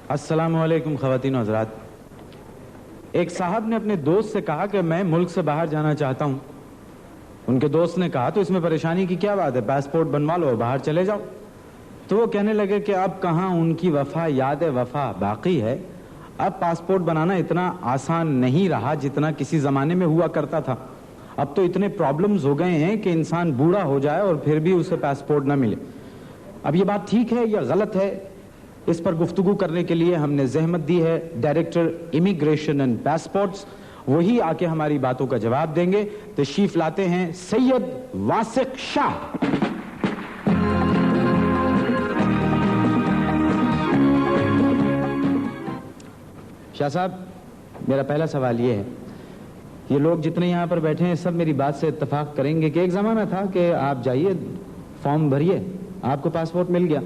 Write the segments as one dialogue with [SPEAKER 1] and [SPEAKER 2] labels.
[SPEAKER 1] अस्सलामुअलैकुम ख़वातीन व हज़रात। एक साहब ने अपने दोस्त से कहा कि मैं मुल्क से बाहर जाना चाहता हूँ। उनके दोस्त ने कहा तो इसमें परेशानी की क्या बात है, पासपोर्ट बनवा लो और बाहर चले जाओ। तो वो कहने लगे कि अब कहाँ उनकी वफा याद वफा बाकी है। अब पासपोर्ट बनाना इतना आसान नहीं रहा जितना किसी ज़माने में हुआ करता था। अब तो इतने प्रॉब्लम्स हो गए हैं कि इंसान बूढ़ा हो जाए और फिर भी उसे पासपोर्ट ना मिले। अब ये बात ठीक है या गलत है, इस पर गुफ्तगू करने के लिए हमने जहमत दी है डायरेक्टर इमिग्रेशन एंड पासपोर्ट्स। वही आके हमारी बातों का जवाब देंगे। तशरीफ लाते हैं सैयद वासिक शाह। शाह साहब, मेरा पहला सवाल ये है, ये लोग जितने यहाँ पर बैठे हैं सब मेरी बात से इत्तफाक करेंगे कि एक ज़माना था कि आप जाइए फॉर्म भरिए, आपको पासपोर्ट मिल गया।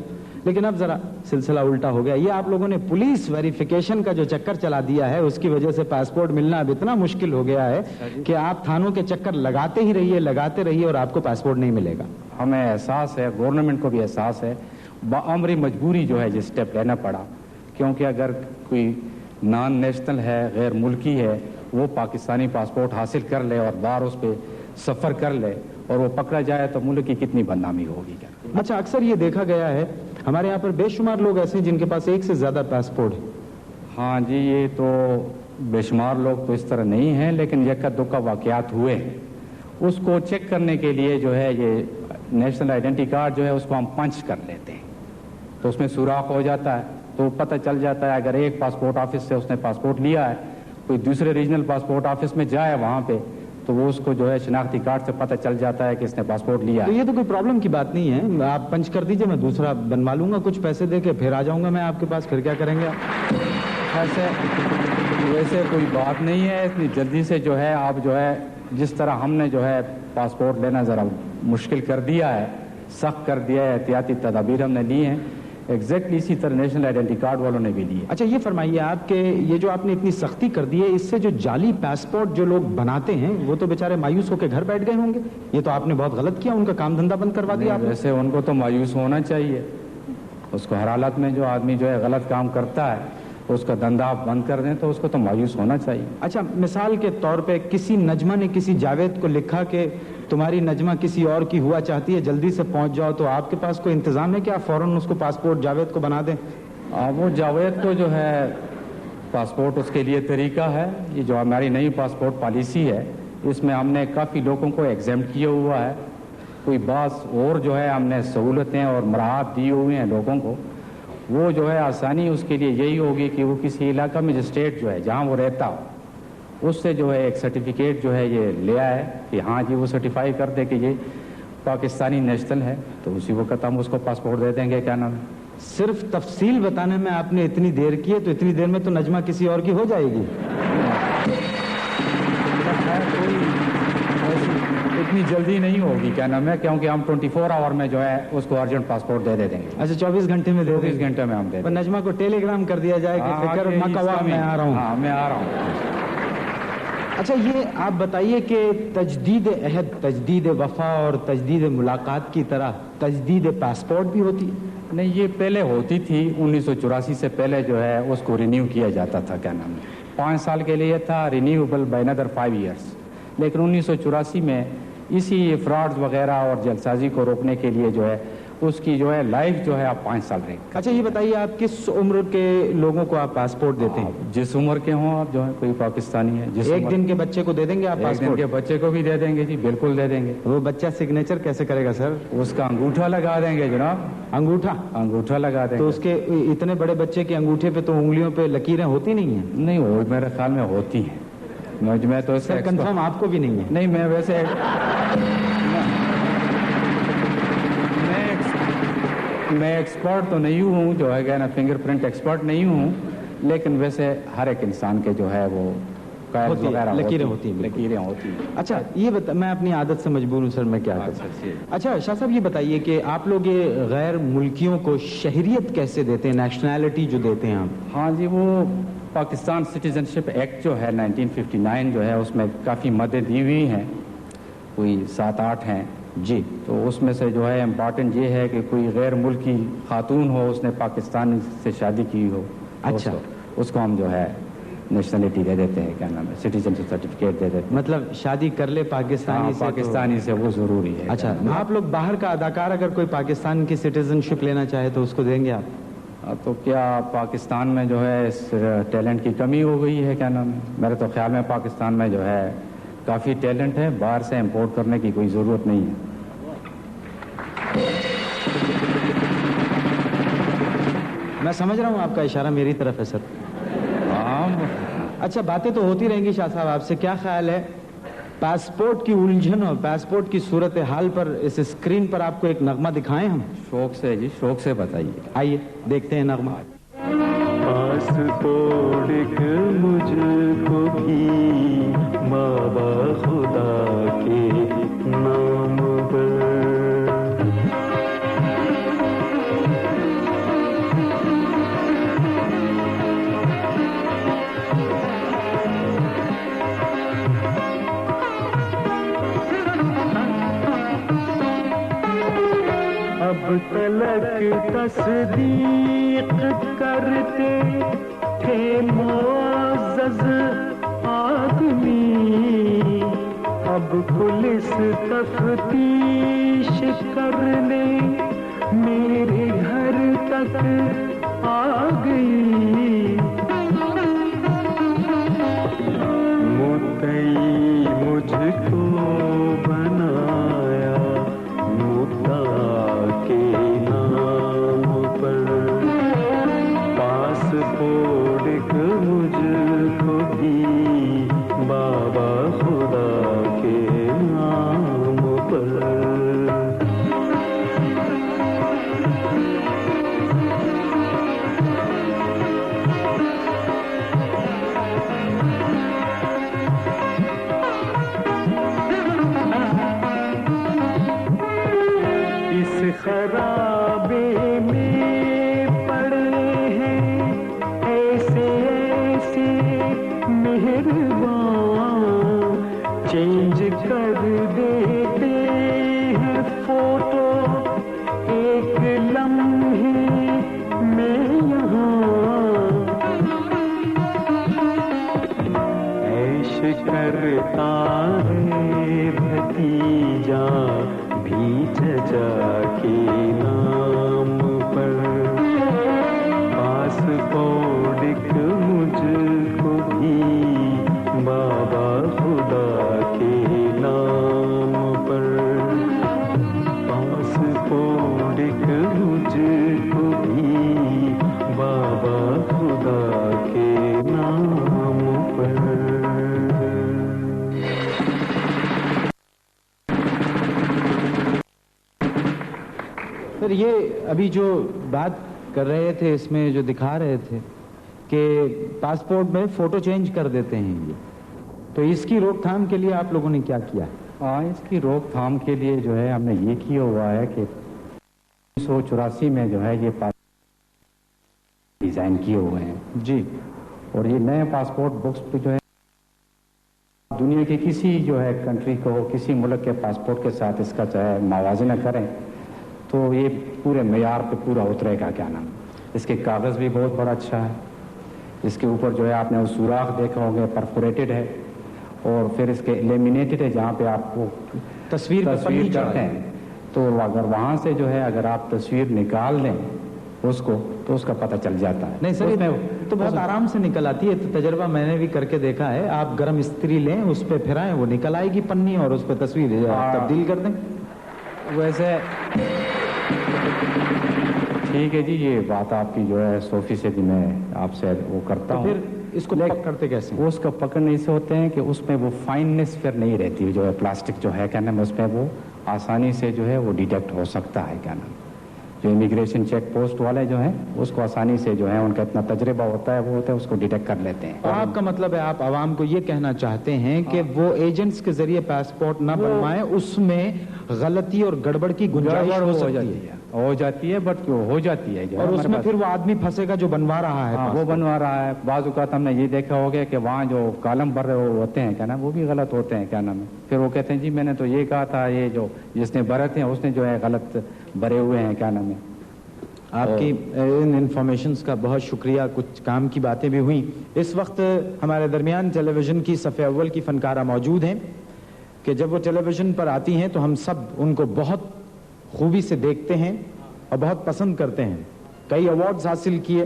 [SPEAKER 1] लेकिन अब जरा सिलसिला उल्टा हो गया। ये आप लोगों ने पुलिस वेरिफिकेशन का जो चक्कर चला दिया है, उसकी वजह से पासपोर्ट मिलना अब इतना मुश्किल हो गया है कि आप थानों के चक्कर लगाते ही रहिए, लगाते रहिए और आपको पासपोर्ट नहीं मिलेगा।
[SPEAKER 2] हमें एहसास है, गवर्नमेंट को भी एहसास है, बाअमरी मजबूरी जो है ये स्टेप लेना पड़ा। क्योंकि अगर कोई नॉन नेशनल है, गैर मुल्की है, वो पाकिस्तानी पासपोर्ट हासिल कर ले और बाहर उस पर सफ़र कर ले और वो पकड़ा जाए तो मुल्क की कितनी बदनामी होगी। क्या
[SPEAKER 1] अच्छा, अक्सर ये देखा गया है हमारे यहाँ पर बेशुमार लोग ऐसे हैं जिनके पास एक से ज़्यादा पासपोर्ट है।
[SPEAKER 2] हाँ जी, ये तो बेशुमार लोग तो इस तरह नहीं हैं, लेकिन यक्का दुक्का वाक़यात हुए हैं। उसको चेक करने के लिए जो है ये नेशनल आइडेंटिटी कार्ड जो है उसको हम पंच कर लेते हैं, तो उसमें सुराख हो जाता है, तो पता चल जाता है अगर एक पासपोर्ट ऑफिस से उसने पासपोर्ट लिया है, कोई दूसरे रीजनल पासपोर्ट ऑफिस में जाए वहाँ पे, तो वो उसको जो है शिनाख्ती कार्ड से पता चल जाता है कि इसने पासपोर्ट लिया।
[SPEAKER 1] तो ये तो कोई प्रॉब्लम की बात नहीं है, आप पंच कर दीजिए, मैं दूसरा बनवा लूंगा, कुछ पैसे दे के फिर आ जाऊंगा मैं आपके पास। फिर क्या करेंगे आप?
[SPEAKER 2] वैसे कोई बात नहीं है, इतनी जल्दी से जो है आप जो है जिस तरह हमने जो है पासपोर्ट लेना ज़रा मुश्किल कर दिया है, सख्त कर दिया है, एहतियाती तदाबीर हमने ली हैं, एग्जैक्टली इसी तरह नेशनल आइडेंटिटी कार्ड वालों ने भी लिए।
[SPEAKER 1] अच्छा, ये फरमाइए आप कि ये जो आपने इतनी सख्ती कर दी है, इससे जो जाली पासपोर्ट जो लोग बनाते हैं वो तो बेचारे मायूस होकर घर बैठ गए होंगे। ये तो आपने बहुत गलत किया, उनका काम धंधा बंद करवा दिया आपने।
[SPEAKER 2] वैसे उनको तो मायूस होना चाहिए, उसको हर हालत में जो आदमी जो है गलत काम करता है उसका धंधा आप बंद कर दें तो उसको तो मायूस होना चाहिए।
[SPEAKER 1] अच्छा, मिसाल के तौर पे किसी नजमा ने किसी जावेद को लिखा कि तुम्हारी नजमा किसी और की हुआ चाहती है, जल्दी से पहुंच जाओ, तो आपके पास कोई इंतजाम है कि आप फौरन उसको पासपोर्ट जावेद को बना दें?
[SPEAKER 2] वो जावेद को जो है पासपोर्ट उसके लिए तरीका है। ये जो हमारी नई पासपोर्ट पॉलिसी है इसमें हमने काफ़ी लोगों को एग्जाम्प्ट किया हुआ है, कोई बास और जो है हमने सहूलतें और मराहत दी हुई हैं लोगों को। वो जो है आसानी उसके लिए यही होगी कि वो किसी इलाका में मजिस्ट्रेट जो है जहाँ वो रहता हो उससे जो है एक सर्टिफिकेट जो है ये ले आए कि हाँ जी वो सर्टिफाई कर दे कि ये पाकिस्तानी नेशनल है, तो उसी वक्त हम उसको पासपोर्ट दे देंगे। क्या नाम है?
[SPEAKER 1] सिर्फ तफसील बताने में आपने इतनी देर की है, तो इतनी देर में तो नजमा किसी और की हो जाएगी।
[SPEAKER 2] इतनी जल्दी नहीं होगी। क्या नाम है? क्योंकि हम 24 आवर में जो है उसको अर्जेंट पासपोर्ट दे देंगे।
[SPEAKER 1] अच्छा, 24 घंटे में?
[SPEAKER 2] 24 घंटे में हम दे देंगे।
[SPEAKER 1] नजमा को टेलीग्राम कर दिया जाए कि फिक्र मत करो, मैं आ रहा हूँ।
[SPEAKER 2] हाँ, मैं आ रहा हूँ।
[SPEAKER 1] अच्छा, ये आप बताइए कि तजदीद अहद, तजदीद वफा और तजदीद मुलाकात की तरह तजदीद पासपोर्ट भी होती है?
[SPEAKER 2] नहीं, ये पहले होती थी, 1984 से पहले जो है उसको रिन्यू किया जाता था। क्या नाम है? 5 साल के लिए था, रिन्यूएबल बाय अनदर 5 ईयर्स। लेकिन 1984 में इसी फ्रॉड्स वगैरह और जलसाजी को रोकने के लिए जो है उसकी जो है लाइफ जो है आप 5 साल रहेंगे।
[SPEAKER 1] अच्छा, ये बताइए आप किस उम्र के लोगों को आप पासपोर्ट देते हैं?
[SPEAKER 2] जिस उम्र के हों आप, जो है कोई पाकिस्तानी है, जिस
[SPEAKER 1] एक दिन के बच्चे को दे देंगे आप पासपोर्ट?
[SPEAKER 2] एक दिन के बच्चे को भी दे देंगे जी, बिल्कुल दे देंगे।
[SPEAKER 1] वो बच्चा सिग्नेचर कैसे करेगा सर?
[SPEAKER 2] उसका अंगूठा लगा देंगे जनाब। अंगूठा लगा देंगे।
[SPEAKER 1] तो उसके इतने बड़े बच्चे के अंगूठे पे तो उंगलियों पे लकीरें होती नहीं है?
[SPEAKER 2] नहीं, वो मेरे ख्याल में होती हैं। मैं तो इससे
[SPEAKER 1] कंफर्म आपको भी नहीं है?
[SPEAKER 2] नहीं, मैं वैसे मैं एक्सपर्ट तो नहीं हूँ, जो है ना फिंगरप्रिंट एक्सपर्ट नहीं हूँ, लेकिन वैसे हर एक इंसान के जो है वो
[SPEAKER 1] लकीरें होती हैं। अच्छा, ये मैं अपनी आदत से मजबूर हूँ सर, मैं क्या करूँ? अच्छा शाह साहब, ये बताइए कि आप लोग ये गैर मुल्कियों को शहरियत कैसे देते हैं, नेशनैलिटी जो देते हैं आप?
[SPEAKER 2] हाँ जी, वो पाकिस्तान सिटीजनशिप एक्ट जो है 1959 जो है उसमें काफ़ी मदद दी हुई हैं, कोई 7-8 हैं जी। तो उसमें से जो है इम्पॉर्टेंट ये है कि कोई गैर मुल्की खातून हो, उसने पाकिस्तान से शादी की हो
[SPEAKER 1] अच्छा,
[SPEAKER 2] उसको हम जो है नेशनलिटी दे देते हैं, क्या नाम है, सिटीजनशिप सर्टिफिकेट दे देते हैं।
[SPEAKER 1] मतलब शादी कर ले पाकिस्तानी से,
[SPEAKER 2] पाकिस्तानी से वो जरूरी है।
[SPEAKER 1] अच्छा, आप लोग बाहर का अदाकार अगर कोई पाकिस्तान की सिटीजनशिप लेना चाहे तो उसको देंगे आप?
[SPEAKER 2] तो क्या पाकिस्तान में जो है इस टैलेंट की कमी हो गई है, क्या नाम है? मेरे तो ख्याल में पाकिस्तान में जो है काफ़ी टैलेंट है, बाहर से इंपोर्ट करने की कोई ज़रूरत नहीं है।
[SPEAKER 1] मैं समझ रहा हूँ आपका इशारा मेरी तरफ है सर।
[SPEAKER 2] हाँ,
[SPEAKER 1] अच्छा, बातें तो होती रहेंगी शाह साहब, आपसे क्या ख्याल है पासपोर्ट की उलझन और पासपोर्ट की सूरत हाल पर इस स्क्रीन पर आपको एक नगमा दिखाएं हम?
[SPEAKER 2] शौक से जी, शौक से बताइए।
[SPEAKER 1] आइए देखते हैं नगमा।
[SPEAKER 3] पासपोर्ट मुझको भी बाबा खुदा के नाम पर, अब तलक तस्दीक करते थे मुअज़्ज़ज़ आदमी, अब पुलिस तफ्तीश करने मेरे घर तक आ गई। मुद्दई मुझको बनाया मुद्दा के नाम पर, पासपोर्ट मुझको भी बाबा खुदा के नाम पर। इस खराबे में पड़े हैं ऐसे ऐसे मेहरबान, चेंज कर देते हैं फोटो एक लम्हे में यहाँ। ऐश करता है भतीजा भी चचा के नाम पर, पासपोर्ट मुझको भी बाबा खुदा के नाम पर, पासपोर्ट मुझको भी बाबा खुदा के नाम पर।
[SPEAKER 1] सर, ये अभी जो बात कर रहे थे इसमें जो दिखा रहे थे कि पासपोर्ट में फोटो चेंज कर देते हैं ये, तो इसकी रोकथाम के लिए आप लोगों ने क्या किया?
[SPEAKER 2] हाँ, इसकी रोकथाम के लिए जो है हमने ये किया हुआ है कि 1984 में जो है ये डिज़ाइन किए हुए हैं
[SPEAKER 1] जी,
[SPEAKER 2] और ये नए पासपोर्ट बुक्स पे जो है दुनिया के किसी जो है कंट्री को, किसी मुल्क के पासपोर्ट के साथ इसका चाहे मवाजना करें तो ये पूरे मेयार पे पूरा उतरेगा, क्या नाम। इसके कागज़ भी बहुत बड़ा अच्छा है, इसके ऊपर जो है आपने वो सुराख देखा होंगे, परफोरेटेड है, और फिर इसके लेमिनेटेड है जहाँ पे आपको
[SPEAKER 1] तस्वीर
[SPEAKER 2] करते हैं, तो अगर वहाँ से जो है अगर आप तस्वीर निकाल लें उसको तो उसका पता चल जाता है।
[SPEAKER 1] नहीं सर, इसमें तो बहुत आराम से निकल आती है, तो तजर्बा मैंने भी करके देखा है। आप गर्म इस्त्री लें, उस पर फिराएं, वो निकल आएगी पन्नी, और उस पर तस्वीर तब्दील कर दें।
[SPEAKER 2] वैसे ठीक है जी, ये बात आपकी जो है 100% मैं आपसे वो करता हूँ।
[SPEAKER 1] फिर इसको पकड़ते कैसे?
[SPEAKER 2] वो उसको पकड़ने से होते हैं कि उसमें वो फाइननेस फिर नहीं रहती, जो है प्लास्टिक जो है, क्या नाम, उसमें वो आसानी से जो है वो डिटेक्ट हो सकता है, क्या नाम। जो इमिग्रेशन चेक पोस्ट वाले जो हैं उसको आसानी से जो है उनका इतना तजर्बा होता है, वो होता है उसको डिटेक्ट कर लेते हैं।
[SPEAKER 1] और आपका मतलब है आप आवाम को ये कहना चाहते हैं कि वो एजेंट्स के जरिए पासपोर्ट ना बनवाएं, उसमें गलती और गड़बड़ की गुंजाइश हो
[SPEAKER 2] जाती है, बट क्यों हो जाती है,
[SPEAKER 1] और उसमें फिर वो आदमी फंसेगा जो बनवा रहा है।
[SPEAKER 2] वो बनवा रहा है। बाज़ औक़ात हमने ये देखा होगा कि वहाँ जो कॉलम भर रहे होते हैं, क्या नाम, वो भी गलत होते हैं, क्या नाम है। फिर वो कहते हैं जी मैंने तो ये कहा था, ये जो जिसने भरे थे उसने जो है गलत भरे हुए हैं, क्या नाम है।
[SPEAKER 1] आपकी इन इंफॉर्मेशंस का बहुत शुक्रिया। कुछ काम की बातें भी हुई। इस वक्त हमारे दरमियान टेलीविज़न की सफ़े अव्वल की फ़नकारा मौजूद हैं कि जब वो टेलीविज़न पर आती हैं तो हम सब उनको बहुत खूबी से देखते हैं और बहुत पसंद करते हैं। कई अवार्ड्स हासिल किए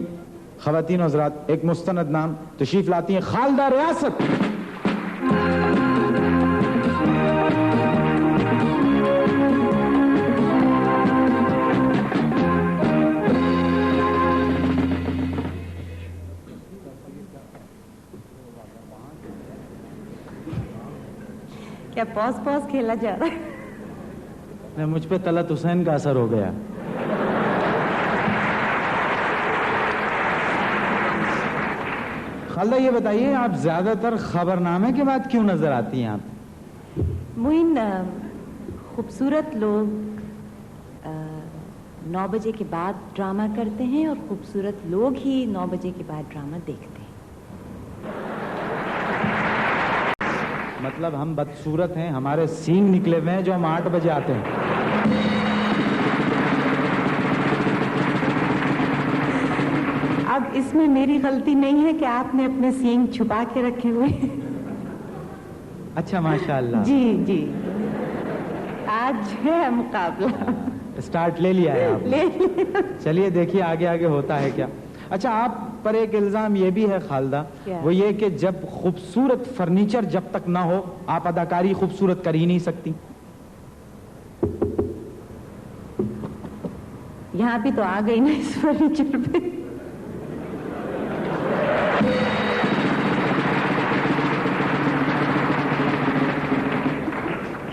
[SPEAKER 1] ख़वातीन और हज़रात, एक मुस्तनद नाम तशरीफ़ लाती हैं खालदा रियासत।
[SPEAKER 4] क्या पॉज पॉज खेला जा रहा है?
[SPEAKER 1] मुझ पे तलत हुसैन का असर हो गया। खालदा ये बताइए, आप ज्यादातर खबरनामे के बाद क्यों नजर आती हैं आप?
[SPEAKER 4] मुइन, खूबसूरत लोग 9 बजे के बाद ड्रामा करते हैं और खूबसूरत लोग ही 9 बजे के बाद ड्रामा देखते हैं।
[SPEAKER 1] मतलब हम बदसूरत हैं, हमारे सींग निकले हुए हैं जो हम 8 बजे आते हैं।
[SPEAKER 4] अब इसमें मेरी गलती नहीं है कि आपने अपने सींग छुपा के रखे हुए।
[SPEAKER 1] अच्छा, माशाअल्लाह।
[SPEAKER 4] जी जी, आज है मुकाबला।
[SPEAKER 1] स्टार्ट ले लिया है आपने?
[SPEAKER 4] ले लिया।
[SPEAKER 1] चलिए देखिए आगे आगे होता है क्या। अच्छा, आप पर एक इल्जाम ये भी है खालदा, वो ये कि जब खूबसूरत फर्नीचर जब तक ना हो आप अदाकारी खूबसूरत कर ही नहीं सकती।
[SPEAKER 4] यहाँ भी तो आ गई ना इस फर्नीचर पे।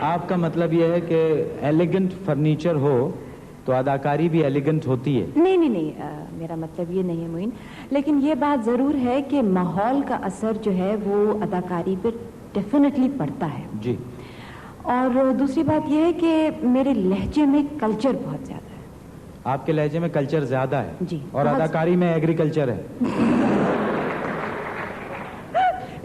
[SPEAKER 1] आपका मतलब यह है कि एलिगेंट फर्नीचर हो तो अदाकारी भी एलिगेंट होती है?
[SPEAKER 4] नहीं नहीं नहीं, मेरा मतलब ये नहीं है मोइन, लेकिन ये बात जरूर है कि माहौल का असर जो है वो अदाकारी पे डेफिनेटली पड़ता है
[SPEAKER 1] जी।
[SPEAKER 4] और दूसरी बात ये है कि मेरे लहजे में कल्चर बहुत ज्यादा है।
[SPEAKER 1] आपके लहजे में कल्चर ज्यादा है
[SPEAKER 4] जी,
[SPEAKER 1] और अदाकारी में एग्रीकल्चर है।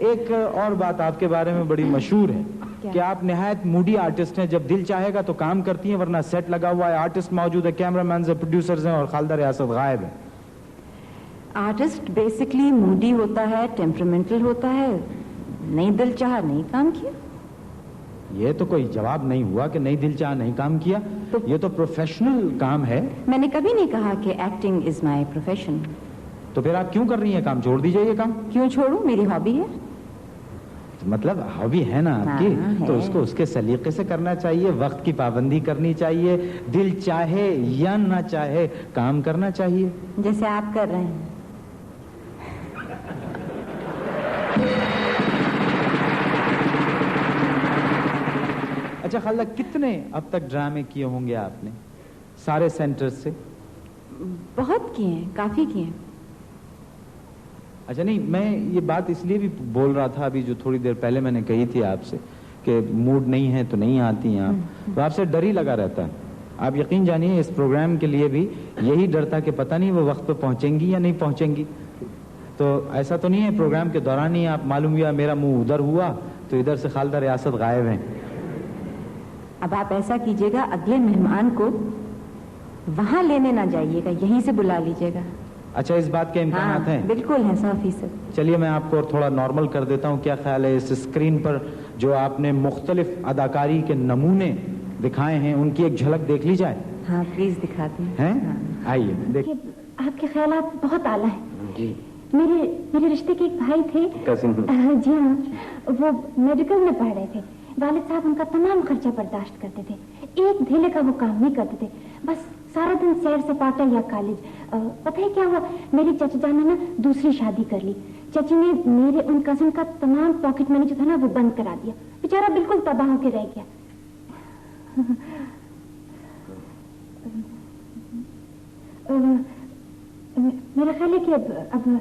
[SPEAKER 1] एक और बात आपके बारे में बड़ी मशहूर है कि आप निहायत मूडी आर्टिस्ट हैं। जब दिल चाहेगा तो काम करती हैं, वरना सेट लगा हुआ है, आर्टिस्ट मौजूद है, कैमरामैन है, प्रोड्यूसर्स हैं और खालदा रियासत गायब है।
[SPEAKER 4] आर्टिस्ट बेसिकली मूडी होता है, टेम्परामेंटल होता है। नहीं दिल चाहा नहीं काम किया।
[SPEAKER 1] ये तो कोई जवाब नहीं हुआ कि नहीं दिल चाहा नहीं काम किया। तो ये तो प्रोफेशनल काम है।
[SPEAKER 4] मैंने कभी नहीं कहा कि एक्टिंग इज माय प्रोफेशन।
[SPEAKER 1] तो फिर आप क्यों कर रही हैं काम? छोड़ दीजिए ये काम।
[SPEAKER 4] क्यों छोड़ूं? मेरी हॉबी है।
[SPEAKER 1] मतलब हॉबी है ना आपकी?
[SPEAKER 4] हाँ,
[SPEAKER 1] तो उसको उसके सलीके से करना चाहिए, वक्त की पाबंदी करनी चाहिए, दिल चाहे या ना चाहे काम करना चाहिए,
[SPEAKER 4] जैसे आप कर रहे हैं।
[SPEAKER 1] अच्छा खालदा, कितने अब तक ड्रामे किए होंगे आपने सारे सेंटर्स से?
[SPEAKER 4] बहुत किए हैं, काफी किए हैं।
[SPEAKER 1] अच्छा, नहीं मैं ये बात इसलिए भी बोल रहा था अभी जो थोड़ी देर पहले मैंने कही थी आपसे कि मूड नहीं है तो नहीं आती हैं आप, तो आपसे डर ही लगा रहता है। आप यकीन जानिए इस प्रोग्राम के लिए भी यही डर था कि पता नहीं वो वक्त पे पहुंचेंगी या नहीं पहुंचेंगी। तो ऐसा तो नहीं है प्रोग्राम के दौरान ही आप मालूम हुआ मेरा मुंह उधर हुआ तो इधर से खालदा रियासत गायब है।
[SPEAKER 4] अब आप ऐसा कीजिएगा, अगले मेहमान को वहां लेने ना जाइएगा, यहीं से बुला लीजिएगा।
[SPEAKER 1] अच्छा, इस बात के इम्कानात हैं?
[SPEAKER 4] बिल्कुल है, 100%।
[SPEAKER 1] चलिए मैं आपको और थोड़ा नॉर्मल कर देता हूँ। क्या ख्याल है इस स्क्रीन पर जो आपने मुख्तलिफ अदाकारी के नमूने दिखाए हैं उनकी एक झलक देख ली जाए?
[SPEAKER 4] हाँ प्लीज दिखाते हैं।
[SPEAKER 1] हाँ। आइए देखिए।
[SPEAKER 5] आपके ख्यालात बहुत आला है
[SPEAKER 1] जी।
[SPEAKER 5] मेरे रिश्ते के एक भाई थे, जी हाँ, वो मेडिकल में पढ़ रहे थे। वालिद साहब उनका तमाम खर्चा बर्दाश्त करते थे, एक धेले का वो काम नहीं करते थे, बस सारा दिन सैर सपाटा या कॉलेज। पता है क्या हुआ, मेरी चाचा जान ने ना दूसरी शादी कर ली। चाची ने मेरे उन कजिन का तमाम पॉकेट मनी जो था ना वो बंद करा दिया। बेचारा बिल्कुल तबाह होकर रह गया। मेरा ख्याल है कि अब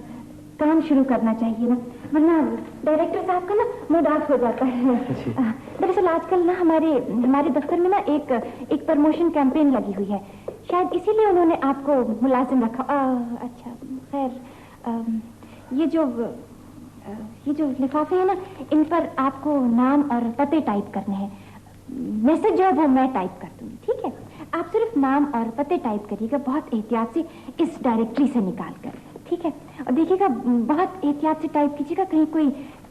[SPEAKER 5] काम शुरू करना चाहिए ना, वरना डायरेक्टर साहब का ना मूड ऑफ हो जाता है। दरअसल आजकल ना हमारे दफ्तर में ना एक प्रमोशन कैंपेन लगी हुई है, शायद इसीलिए उन्होंने आपको मुलाजिम रखा। अच्छा खैर, ये जो लिफाफे हैं ना, इन पर आपको नाम और पते टाइप करने हैं। मैसेज जो है वो मैं टाइप कर दूंगी, ठीक है? आप सिर्फ नाम और पते टाइप करिएगा बहुत एहतियात से इस डायरेक्टरी से निकाल कर, ठीक है? और देखिएगा बहुत एहतियात से टाइप कीजिएगा, कहीं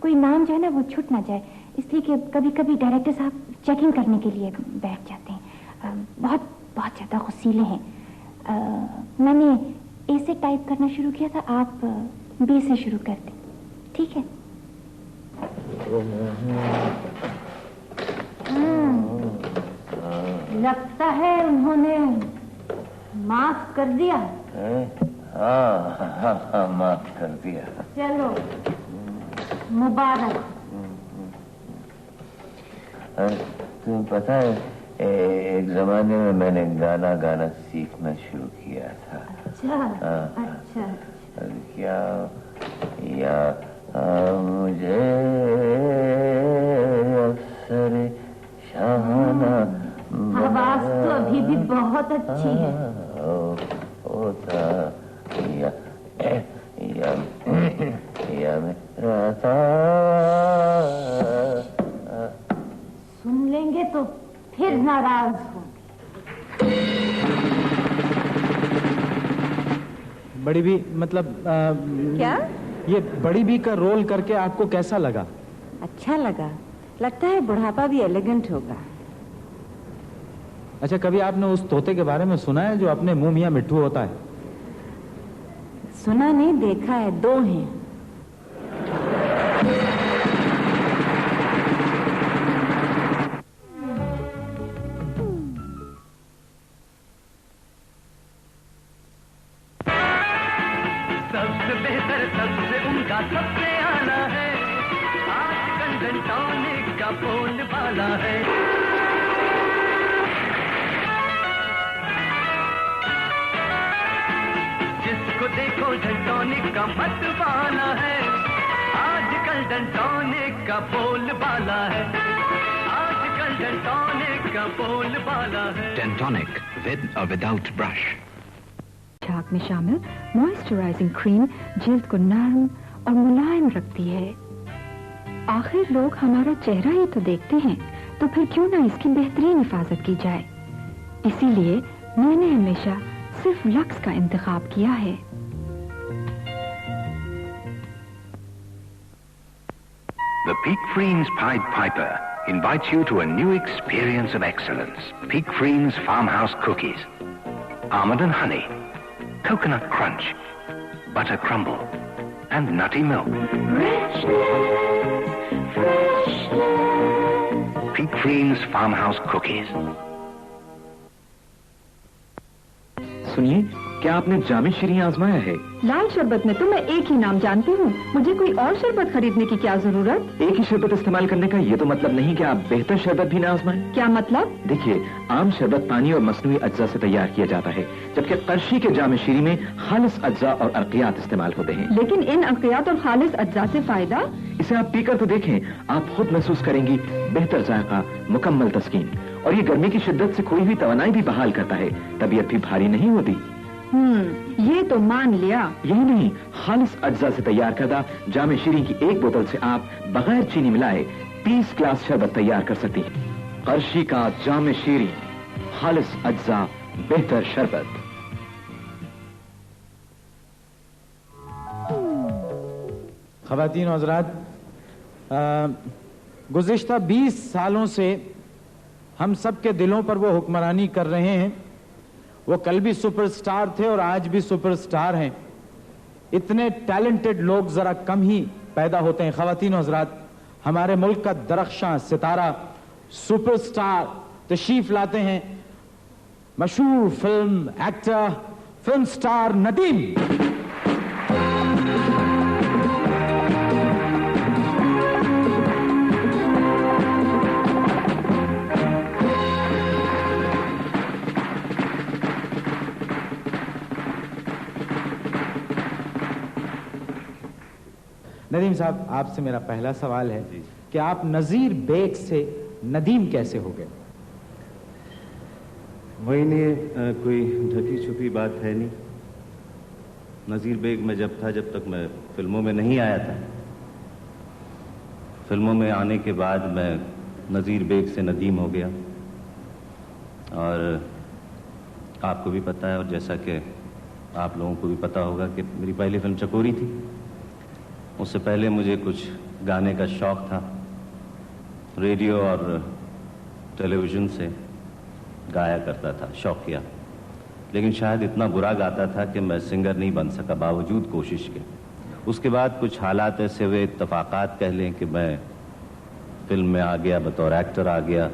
[SPEAKER 5] कोई नाम जो है ना वो छूट ना जाए, इसलिए कि कभी कभी डायरेक्टर साहब चेकिंग करने के लिए बैठ जाते हैं। बहुत बहुत ज़्यादा गुस्सीले हैं। मैंने ए से टाइप करना शुरू किया था, आप बी से शुरू कर दें, ठीक है? लगता है उन्होंने माफ कर दिया।
[SPEAKER 6] हाँ, माफ कर दिया।
[SPEAKER 5] चलो मुबारक।
[SPEAKER 6] तुम्हें पता है एक जमाने में मैंने गाना सीखना शुरू किया था।
[SPEAKER 5] अच्छा।
[SPEAKER 6] क्या या मुझे अक्सर शाहाना
[SPEAKER 5] आवाज तो अभी भी बहुत अच्छी है।
[SPEAKER 6] होता या मेरा था।
[SPEAKER 5] सुन लेंगे तो फिर नाराज होंगे।
[SPEAKER 1] बड़ी भी मतलब
[SPEAKER 4] क्या?
[SPEAKER 1] ये बड़ी बी का रोल करके आपको कैसा लगा?
[SPEAKER 4] अच्छा लगा। लगता है बुढ़ापा भी एलिगेंट होगा।
[SPEAKER 1] अच्छा, कभी आपने उस तोते के बारे में सुना है जो अपने मुंह मियां मिट्ठू होता है?
[SPEAKER 4] सुना नहीं, देखा है, 2 हैं।
[SPEAKER 7] सबसे बेहतर, सबसे उम्दा, सबसे आला है, आज कंडन टॉनिक का बोल वाला है। जिसको देखो टॉनिक का मत वाला है, आजकल टॉनिक का बोल वाला है, आजकल टॉनिक का बोल वाला है।
[SPEAKER 8] Dentonic with or without brush.
[SPEAKER 9] झाग में शामिल मॉइस्चराइजिंग क्रीम जिल्द को नरम और मुलायम रखती है। आखिर लोग हमारा चेहरा ही तो देखते हैं, तो फिर क्यों ना इसकी बेहतरीन हिफाजत की जाए। इसीलिए मैंने हमेशा सिर्फ लक्स का इंतखाब किया है।
[SPEAKER 8] The Peak Freens Pied Piper invites you to a new experience of excellence. Peak Freens Farmhouse Cookies. Almond and honey, coconut crunch, butter crumble, and nutty milk. Peak Freens Farmhouse Cookies.
[SPEAKER 10] सुनिए, क्या आपने जामे शीरी आजमाया है?
[SPEAKER 9] लाल शरबत में तो मैं एक ही नाम जानती हूँ, मुझे कोई और शरबत खरीदने की क्या जरूरत?
[SPEAKER 10] एक ही शरबत इस्तेमाल करने का ये तो मतलब नहीं कि आप बेहतर शरबत भी ना आजमाएं।
[SPEAKER 9] क्या मतलब?
[SPEAKER 10] देखिए, आम शरबत पानी और मसनूई अज्जा से तैयार किया जाता है, जबकि कर्शी के जामे शीरी में खालिस अज्जा और अर्कियात इस्तेमाल होते हैं।
[SPEAKER 9] लेकिन इन अर्कियात और खालिस अज्जा से फायदा?
[SPEAKER 10] इसे आप पीकर तो देखें, आप खुद महसूस करेंगी बेहतर जायका, मुकम्मल तस्कीन, और ये गर्मी की शिद्दत से खोई हुई तवानाई भी बहाल करता है, तबीयत भी भारी नहीं होती।
[SPEAKER 9] ये तो मान लिया।
[SPEAKER 10] यही नहीं, खालिस अज्जा से तैयार करदा जामे शीरी की एक बोतल से आप बगैर चीनी मिलाए 30 ग्लास शरबत तैयार कर सकती हैं। कर्शी का जामे शीरी, खालिस अज्जा, बेहतर शरबत।
[SPEAKER 1] ख़वातीन और हज़रात, गुज़िश्ता 20 सालों से हम सब के दिलों पर वो हुक्मरानी कर रहे हैं। वो कल भी सुपरस्टार थे और आज भी सुपरस्टार हैं। इतने टैलेंटेड लोग जरा कम ही पैदा होते हैं। ख़वातीन और हज़रात, हमारे मुल्क का दरख्शां सितारा सुपरस्टार तशरीफ लाते हैं, मशहूर film actor, film star Nadeem. Nadeem साहब, आपसे मेरा पहला सवाल है कि आप नजीर बेग से नदीम कैसे हो गए?
[SPEAKER 3] वही नहीं, कोई ढकी छुपी बात है नहीं। नजीर बेग में जब था, जब तक मैं फिल्मों में नहीं आया था। फिल्मों में आने के बाद मैं नजीर बेग से नदीम हो गया। और आपको भी पता है और जैसा कि आप लोगों को भी पता होगा कि मेरी पहली फिल्म चकोरी थी। उससे पहले मुझे कुछ गाने का शौक़ था, रेडियो और टेलीविज़न से गाया करता था शौकिया, लेकिन शायद इतना बुरा गाता था कि मैं सिंगर नहीं बन सका बावजूद कोशिश के। उसके बाद कुछ हालात ऐसे हुए, इत्तफाकात कह लें, कि मैं फिल्म में आ गया, बतौर एक्टर आ गया।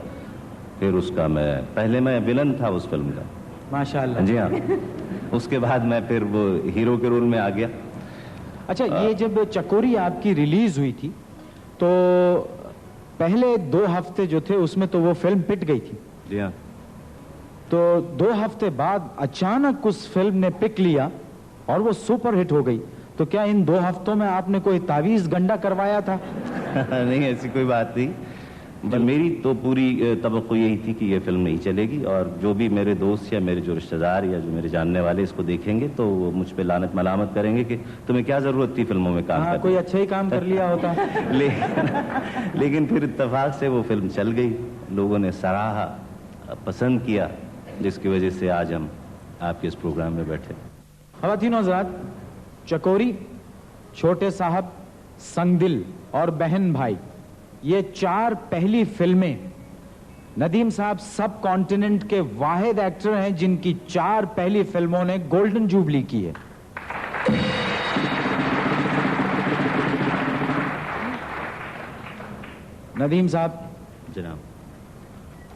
[SPEAKER 3] फिर उसका पहले मैं विलन था उस फिल्म का,
[SPEAKER 1] माशाल्लाह।
[SPEAKER 3] जी हाँ। उसके बाद मैं फिर वो हीरो के रोल में आ गया।
[SPEAKER 1] अच्छा, ये जब चकोरी आपकी रिलीज हुई थी तो पहले 2 हफ्ते जो थे उसमें तो वो फिल्म पिट गई थी।
[SPEAKER 3] जी हाँ।
[SPEAKER 1] तो 2 हफ्ते बाद अचानक उस फिल्म ने पिक लिया और वो सुपर हिट हो गई। तो क्या इन 2 हफ्तों में आपने कोई तावीज गंडा करवाया था?
[SPEAKER 3] नहीं, ऐसी कोई बात नहीं। मेरी तो पूरी तवक्को यही थी कि ये फिल्म नहीं चलेगी, और जो भी मेरे दोस्त या मेरे जो रिश्तेदार या जो मेरे जानने वाले इसको देखेंगे तो वो मुझ पे लानत मलामत करेंगे कि तुम्हें क्या जरूरत थी फिल्मों में काम करने।
[SPEAKER 1] कोई अच्छा ही काम कर लिया होता।
[SPEAKER 3] लेकिन फिर इत्तेफाक से वो फिल्म चल गई, लोगों ने सराहा, पसंद किया, जिसकी वजह से आज हम आपके इस प्रोग्राम में बैठे।
[SPEAKER 1] ख़वातीन हज़रात, चकोरी, छोटे साहब, संगदिल और बहन भाई, ये 4 पहली फिल्में। नदीम साहब सब कॉन्टिनेंट के वाहिद एक्टर हैं जिनकी 4 पहली फिल्मों ने गोल्डन जुबली की है। नदीम साहब
[SPEAKER 3] जनाब,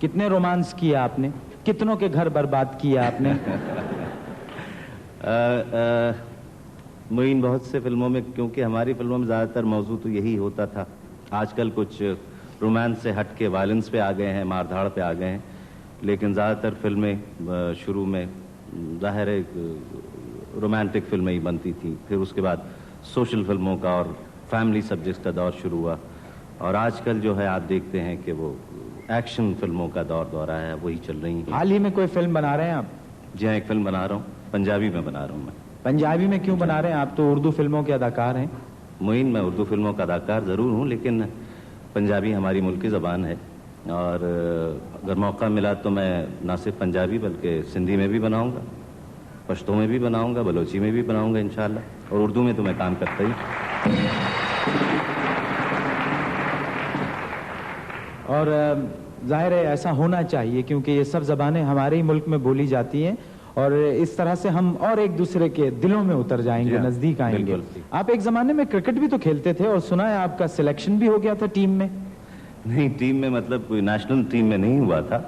[SPEAKER 1] कितने रोमांस किए आपने, कितनों के घर बर्बाद किए आपने?
[SPEAKER 3] मुइन, बहुत से फिल्मों में, क्योंकि हमारी फिल्मों में ज़्यादातर मौजू तो यही होता था। आजकल कुछ रोमांस से हट के वायलेंस पे आ गए हैं, मारधाड़ पे आ गए हैं, लेकिन ज़्यादातर फिल्में शुरू में ज़ाहिर है रोमांटिक फिल्में ही बनती थी। फिर उसके बाद सोशल फिल्मों का और फैमिली सब्जेक्ट्स का दौर शुरू हुआ, और आजकल जो है आप देखते हैं कि वो एक्शन फिल्मों का दौर है, वही चल रही है।
[SPEAKER 1] हाल ही में कोई फिल्म बना रहे हैं आप?
[SPEAKER 3] जी हाँ, एक फिल्म बना रहा हूँ, पंजाबी में बना रहा हूँ मैं।
[SPEAKER 1] पंजाबी में क्यों बना रहे हैं? आप तो उर्दू फिल्मों के अदाकार हैं।
[SPEAKER 3] मुइन, मैं उर्दू फिल्मों का अदाकार ज़रूर हूँ, लेकिन पंजाबी हमारी मुल्की ज़बान है, और अगर मौका मिला तो मैं ना सिर्फ पंजाबी बल्कि सिंधी में भी बनाऊँगा, पश्तो में भी बनाऊँगा, बलोची में भी बनाऊँगा इंशाल्लाह, और उर्दू में तो मैं काम करता ही।
[SPEAKER 1] और जाहिर है ऐसा होना चाहिए, क्योंकि ये सब ज़बानें हमारे ही मुल्क में बोली जाती हैं, और इस तरह से हम और एक दूसरे के दिलों में उतर जाएंगे, नजदीक आएंगे। आप एक जमाने में क्रिकेट भी तो खेलते थे, और सुना है आपका सिलेक्शन भी हो गया था टीम में?
[SPEAKER 3] नहीं, टीम में मतलब कोई नेशनल टीम में नहीं हुआ था।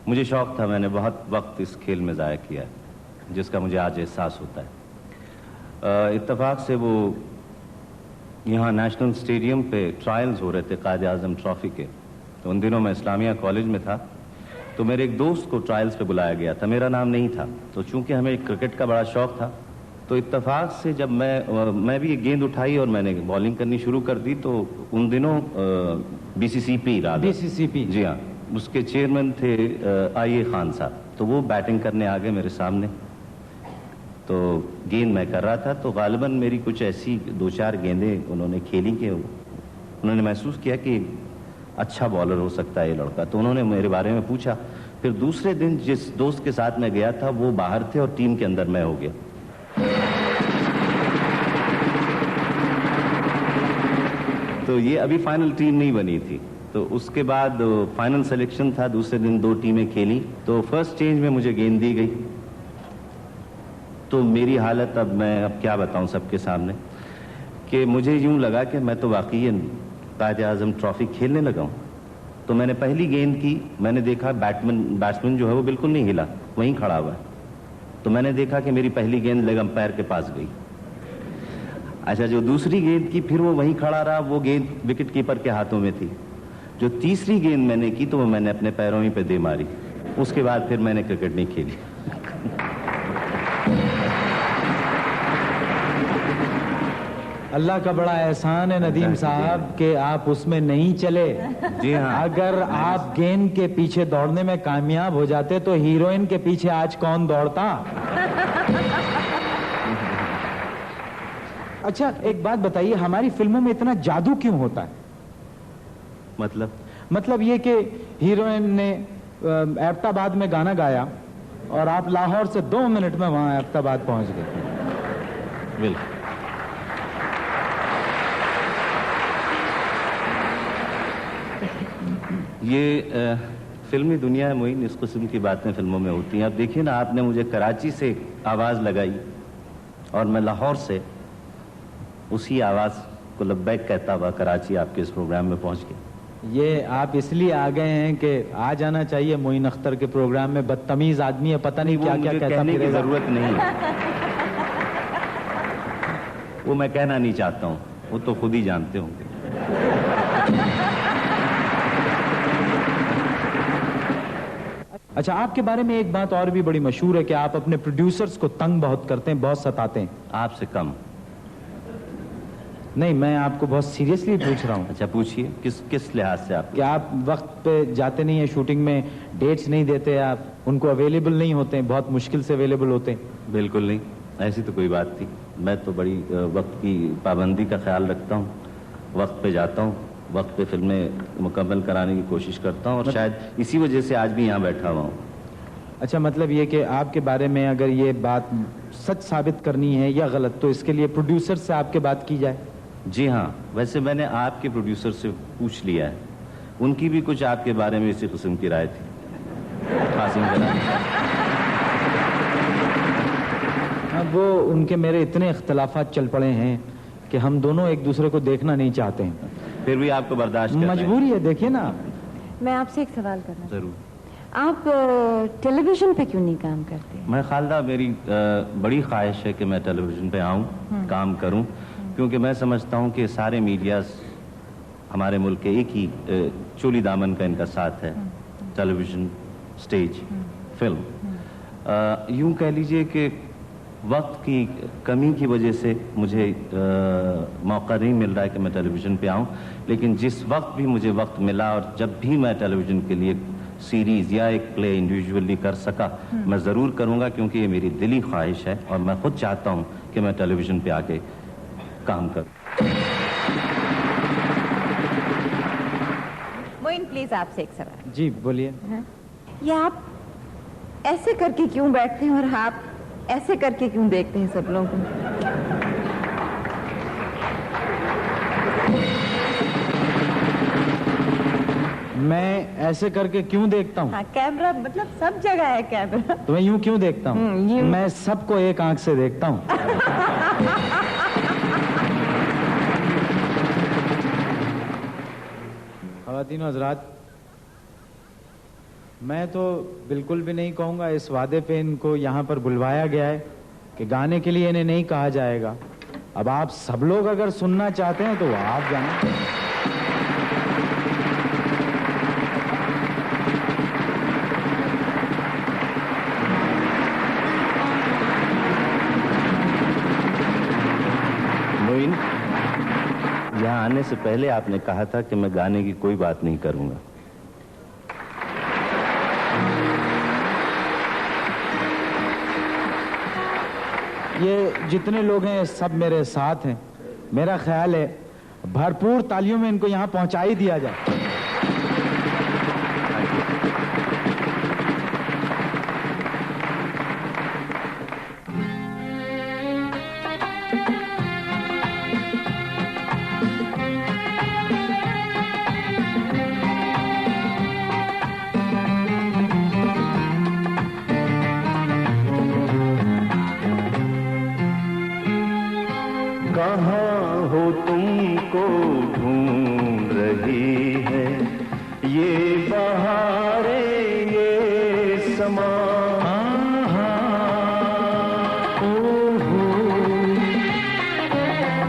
[SPEAKER 3] मुझे शौक था, मैंने बहुत वक्त इस खेल में ज़ाया किया, जिसका मुझे आज एहसास होता है। इत्तेफाक से वो यहाँ नेशनल स्टेडियम पे ट्रायल्स हो रहे थे कायद आज़म ट्रॉफी के, तो उन दिनों मैं इस्लामिया कॉलेज में था, तो मेरे एक दोस्त को ट्रायल्स पे बुलाया गया था, मेरा नाम नहीं था। तो चूंकि हमें क्रिकेट का बड़ा शौक था, तो इत्तेफाक से जब मैं भी एक गेंद उठाई और मैंने बॉलिंग करनी शुरू कर दी, तो उन दिनों बीसीसीपी जी हाँ, उसके चेयरमैन थे आईए खान साहब, तो वो बैटिंग करने आ गए मेरे सामने। तो गेंद मैं कर रहा था, तो गालिबन मेरी कुछ ऐसी 2-4 गेंदें उन्होंने खेली कि उन्होंने महसूस किया कि अच्छा बॉलर हो सकता है ये लड़का, तो उन्होंने मेरे बारे में पूछा। फिर दूसरे दिन जिस दोस्त के साथ मैं गया था वो बाहर थे और टीम के अंदर मैं हो गया। तो ये अभी फाइनल टीम नहीं बनी थी, तो उसके बाद फाइनल सिलेक्शन था, दूसरे दिन 2 टीमें खेली, तो फर्स्ट चेंज में मुझे गेंद दी गई। तो मेरी हालत अब मैं क्या बताऊं सबके सामने, कि मुझे यूं लगा कि मैं तो वाकई कायद आज़म ट्रॉफी खेलने लगा हूं। तो मैंने पहली गेंद की, मैंने देखा बैट्समैन जो है वो बिल्कुल नहीं हिला, वहीं खड़ा हुआ है। तो मैंने देखा कि मेरी पहली गेंद लेग अंपायर के पास गई। अच्छा, जो दूसरी गेंद की, फिर वो वहीं खड़ा रहा, वो गेंद विकेट कीपर के हाथों में थी। जो तीसरी गेंद मैंने की तो वो मैंने अपने पैरों ही पे दे मारी। उसके बाद फिर मैंने क्रिकेट नहीं खेली।
[SPEAKER 1] अल्लाह का बड़ा एहसान है नदीम साहब कि आप उसमें नहीं चले।
[SPEAKER 3] जी हाँ,
[SPEAKER 1] अगर आप गेंद के पीछे दौड़ने में कामयाब हो जाते तो हीरोइन के पीछे आज कौन दौड़ता। अच्छा, एक बात बताइए, हमारी फिल्मों में इतना जादू क्यों होता है? मतलब ये कि हीरोइन ने एबटाबाद में गाना गाया और आप लाहौर से 2 मिनट में वहां एबटाबाद पहुंच गए।
[SPEAKER 3] बिल्कुल। ये फिल्मी दुनिया है मोइन, इस किस्म की बातें फिल्मों में होती हैं। अब देखिए ना, आपने मुझे कराची से आवाज़ लगाई और मैं लाहौर से उसी आवाज़ को लब्बैक कहता हुआ कराची आपके इस प्रोग्राम में पहुंच गया।
[SPEAKER 1] ये आप इसलिए आ गए हैं कि आ जाना चाहिए मोइन अख्तर के प्रोग्राम में। बदतमीज आदमी है, पता नहीं क्या क्या कहता
[SPEAKER 3] कहने की जरूरत नहीं है। वो मैं कहना नहीं चाहता हूँ, वो तो खुद ही जानते होंगे।
[SPEAKER 1] अच्छा, आपके बारे में एक बात और भी बड़ी मशहूर है कि आप अपने प्रोड्यूसर्स को तंग बहुत करते हैं, बहुत सताते हैं।
[SPEAKER 3] आपसे कम
[SPEAKER 1] नहीं, मैं आपको बहुत सीरियसली पूछ रहा हूँ।
[SPEAKER 3] अच्छा पूछिए, किस लिहाज से आप?
[SPEAKER 1] कि आप वक्त पे जाते नहीं है शूटिंग में, डेट्स नहीं देते, आप उनको अवेलेबल नहीं होते हैं, बहुत मुश्किल से अवेलेबल होते हैं।
[SPEAKER 3] बिल्कुल नहीं, ऐसी तो कोई बात थी। मैं तो बड़ी वक्त की पाबंदी का ख्याल रखता हूँ, वक्त पे जाता हूँ, वक्त पे फिल्में मुकम्मल कराने की कोशिश करता हूँ और शायद इसी वजह से आज भी यहाँ बैठा हुआ हूँ।
[SPEAKER 1] अच्छा, मतलब ये कि आपके बारे में अगर ये बात सच साबित करनी है या गलत, तो इसके लिए प्रोड्यूसर से आपके बात की जाए।
[SPEAKER 3] जी हाँ, वैसे मैंने आपके प्रोड्यूसर से पूछ लिया है, उनकी भी कुछ आपके बारे में इसी किस्म की राय थी।
[SPEAKER 1] अब वो उनके मेरे इतने इख्तलाफात चल पड़े हैं कि हम दोनों एक दूसरे को देखना नहीं चाहते हैं,
[SPEAKER 3] फिर भी आपको बर्दाश्त करना
[SPEAKER 1] मजबूरी है। देखिए ना,
[SPEAKER 4] मैं आपसे एक सवाल करना।
[SPEAKER 3] जरूर।
[SPEAKER 4] आप टेलीविजन पे क्यों नहीं काम करते?
[SPEAKER 3] मैं खालदा, मेरी बड़ी ख्वाहिश है कि मैं टेलीविजन पे आऊँ, काम करूँ, क्योंकि मैं समझता हूँ कि सारे मीडियाज हमारे मुल्क के एक ही चोली दामन का इनका साथ है, टेलीविजन, स्टेज, फिल्म। यूँ कह लीजिए कि वक्त की कमी की वजह से मुझे मौका नहीं मिल रहा है कि मैं टेलीविज़न पे आऊँ, लेकिन जिस वक्त भी मुझे वक्त मिला और जब भी मैं टेलीविज़न के लिए सीरीज़ या एक प्ले इंडिविजुअली कर सका, मैं ज़रूर करूँगा, क्योंकि ये मेरी दिली ख्वाहिश है और मैं खुद चाहता हूँ कि मैं टेलीविज़न पे आके काम करूँ।
[SPEAKER 4] मोइन, प्लीज आपसे एक सवाल।
[SPEAKER 1] जी बोलिए।
[SPEAKER 4] ये आप ऐसे करके क्यों बैठते हैं और आप ऐसे करके क्यों देखते हैं सब लोगों को?
[SPEAKER 1] मैं ऐसे करके क्यों देखता हूँ?
[SPEAKER 4] हाँ, कैमरा मतलब सब जगह है कैमरा।
[SPEAKER 1] तो मैं यूं क्यों देखता हूँ? मैं सबको एक आंख से देखता हूँ। ख़वातीनो हज़रात, मैं तो बिल्कुल भी नहीं कहूँगा, इस वादे पे इनको यहाँ पर बुलवाया गया है कि गाने के लिए इन्हें नहीं कहा जाएगा। अब आप सब लोग अगर सुनना चाहते हैं तो आप जाने।
[SPEAKER 3] मोइन, यहाँ आने से पहले आपने कहा था कि मैं गाने की कोई बात नहीं करूँगा।
[SPEAKER 1] ये जितने लोग हैं सब मेरे साथ हैं। मेरा ख्याल है भरपूर तालियों में इनको यहाँ पहुँचा ही दिया जाए।
[SPEAKER 7] कहाँ हो तुमको ढूंढ रही है ये बहारें, ये समा।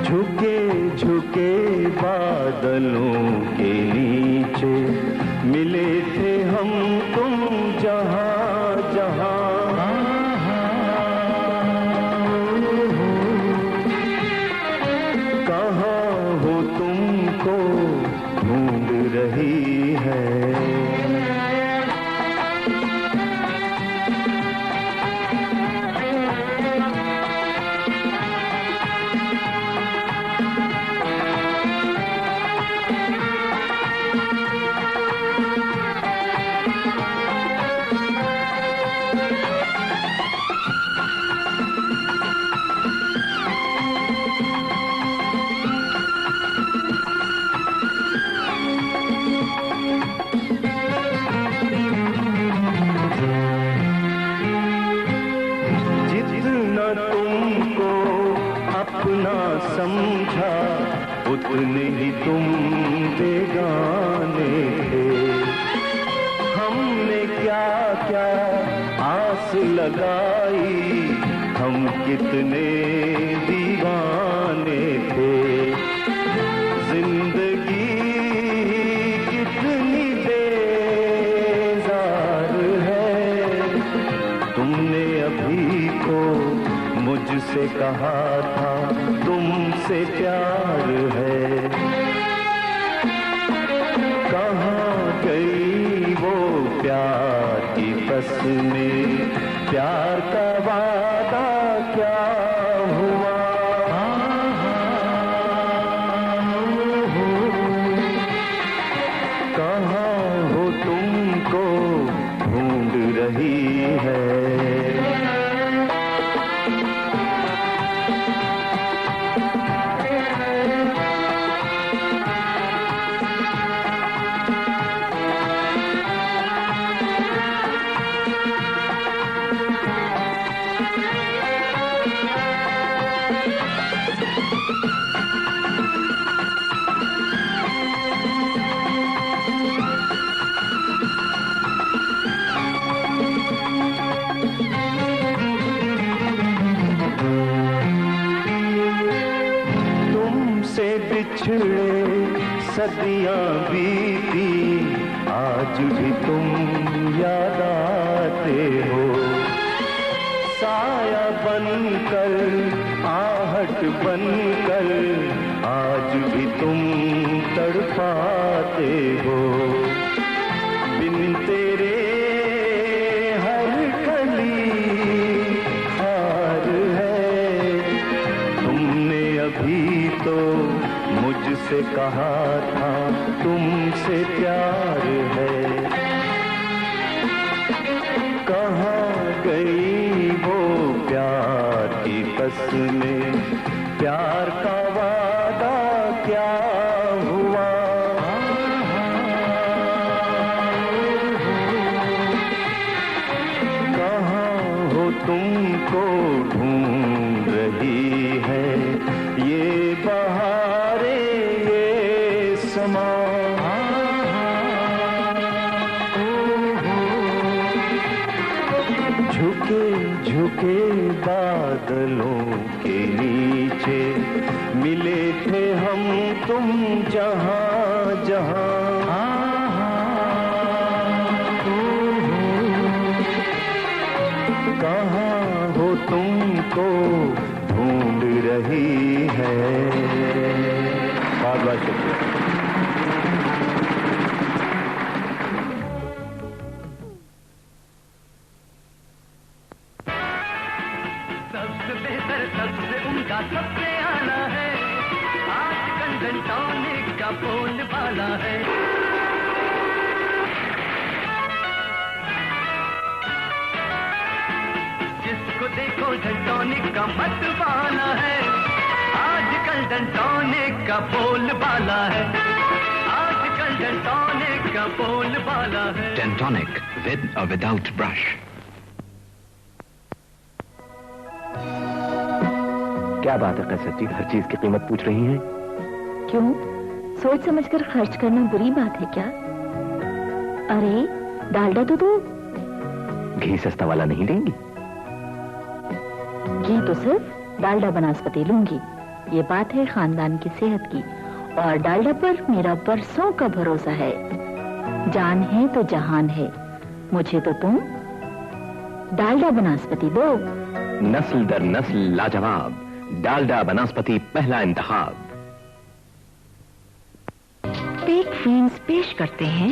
[SPEAKER 7] झुके झुके बादलों के नीचे मिले थे हम तुम जहाँ जहाँ। रही है कितने ही तुम बेगाने थे। हमने क्या क्या आस लगाई, हम कितने दीवाने थे। जिंदगी कितनी बेजार है, तुमने अभी को मुझसे कहा था तुमसे प्यार है। कहाँ गई वो प्यार की फसलें, प्यार का वादा क्या हुआ। कहाँ हो तुमको ढूंढ रही है। बिछड़े सदियां बीती, आज भी तुम याद आते हो। साया बनकर आहट बनकर आज भी तुम तड़पाते हो। बिन तेरे हर कली हार है, तुमने अभी तो मुझसे कहा था तुमसे प्यार है। कहाँ गई वो प्यार की कसमें, प्यार का वादा क्या हुआ। कहाँ हो तुमको ढूंढ रही है ये बहारे ये समा। झुके झुके बादलों के नीचे मिले थे हम तुम जहां जहां। कहाँ हो तुमको ढूंढ रही है। बहुत बहुत शुक्रिया। सबसे बेहतर सबसे उनका सबसे आला है, आजकल डंटॉनिक का बोलबाला है। जिसको देखो डंटॉनिक का मतवाला है, आजकल डंटॉनिक का बोलबाला है। आजकल डंटॉनिक का बोलबाला है।
[SPEAKER 8] Dentonic, with or without brush.
[SPEAKER 10] क्या बात है कैसर जी, हर चीज की कीमत पूछ रही हैं?
[SPEAKER 9] क्यों? सोच समझकर खर्च करना बुरी बात है क्या? अरे डालडा तो दो।
[SPEAKER 10] घी सस्ता वाला नहीं देंगी?
[SPEAKER 9] घी तो सिर्फ डालडा बनास्पति लूंगी। ये बात है खानदान की सेहत की, और डालडा पर मेरा बरसों का भरोसा है। जान है तो जहान है, मुझे तो तुम डालडा बनास्पति दो।
[SPEAKER 10] नस्ल दर नस्ल लाजवाब, डालडा बनास्पति पहला इंतखाब।
[SPEAKER 9] टेक फ्रेंड्स पेश करते हैं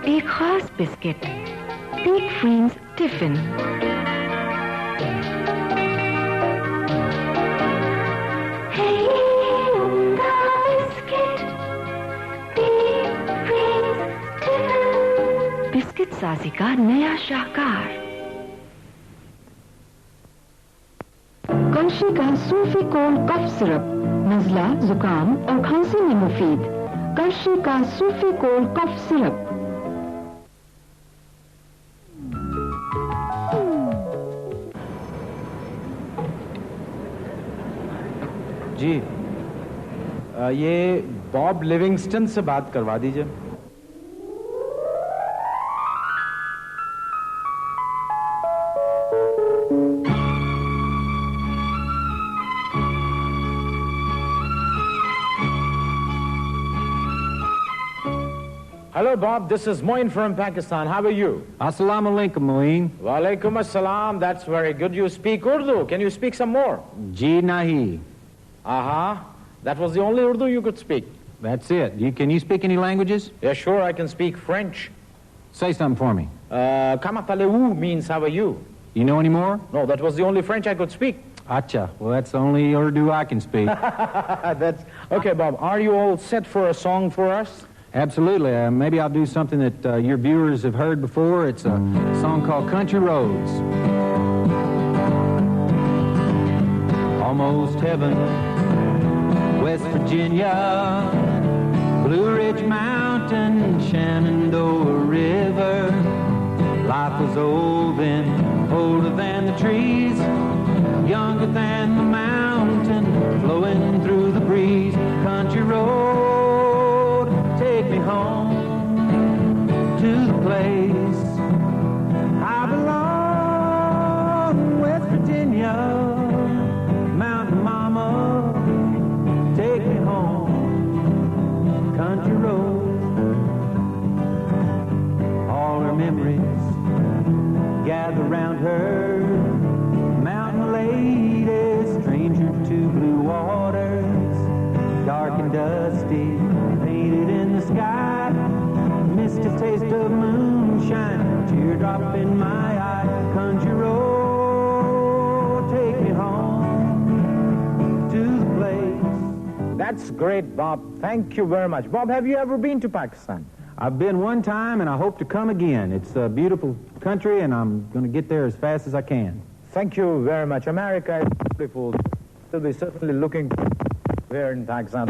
[SPEAKER 9] एक खास biscuit, take friends tiffin. Biscuit साजी का नया शाहकार। कर्शी का सूफी कोल्ड कफ सिरप, नजला, जुकाम और खांसी में मुफीद। कर्शी का सूफी कोल्ड कफ सिरप।
[SPEAKER 1] जी ये बॉब लिविंगस्टन से बात करवा दीजिए।
[SPEAKER 11] Hello, Bob. This is Moin from Pakistan. How are you?
[SPEAKER 12] Assalamu alaikum, Moin.
[SPEAKER 11] Walaikum assalam. That's very good. You speak Urdu. Can you speak some more?
[SPEAKER 12] Ji nahi.
[SPEAKER 11] Aha. That was the only Urdu you could speak.
[SPEAKER 12] That's it. Can you speak any languages?
[SPEAKER 11] Yeah, sure. I can speak French.
[SPEAKER 12] Say something for me.
[SPEAKER 11] Comment allez-vous means how are you?
[SPEAKER 12] You know any more?
[SPEAKER 11] No, that was the only French I could speak.
[SPEAKER 12] Acha. Well, that's the only Urdu I can speak.
[SPEAKER 11] That's okay, Bob. Are you all set for a song for us?
[SPEAKER 12] Absolutely. Maybe I'll do something that your viewers have heard before. It's a song called Country Roads. Almost heaven, West Virginia, Blue Ridge Mountain, Shenandoah River. Life was old then, older than the trees, younger than the mountain, flowing through the breeze. Country road, take me home to the place I belong, West Virginia, Mountain Mama, take me home, country road. All her memories gather round her, mountain lady, stranger to blue waters, dark and dusty, painted in the sky, missed a taste of moonshine, teardrop in my eye, country road, take me home to the place.
[SPEAKER 11] That's great, Bob. Thank you very much. Bob, have you ever been to Pakistan?
[SPEAKER 12] I've been one time and I hope to come again. It's a beautiful country and I'm going to get there as fast as I can.
[SPEAKER 11] Thank you very much. America is beautiful. So they're certainly looking there in Pakistan.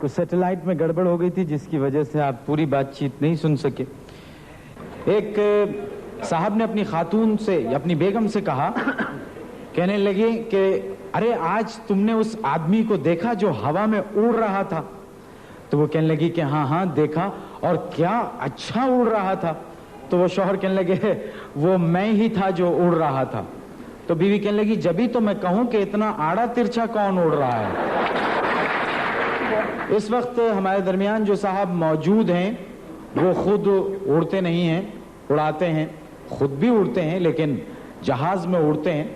[SPEAKER 1] कुछ satellite में गड़बड़ हो गई थी जिसकी वजह से आप पूरी बातचीत नहीं सुन सके। एक साहब ने अपनी खातून से, अपनी बेगम से कहा, कहने लगे कि अरे आज तुमने उस आदमी को देखा जो हवा में उड़ रहा था? तो वो कहने लगी कि हाँ हाँ देखा, और क्या अच्छा उड़ रहा था। तो वो शौहर कहने लगे वो मैं ही था जो उड़ रहा था। तो बीवी कहने लगी जब ही तो मैं कहूं कि इतना आड़ा तिरछा कौन उड़ रहा है। इस वक्त हमारे दरमियान जो साहब मौजूद हैं वो खुद उड़ते नहीं हैं, उड़ाते हैं, खुद भी उड़ते हैं लेकिन जहाज में उड़ते हैं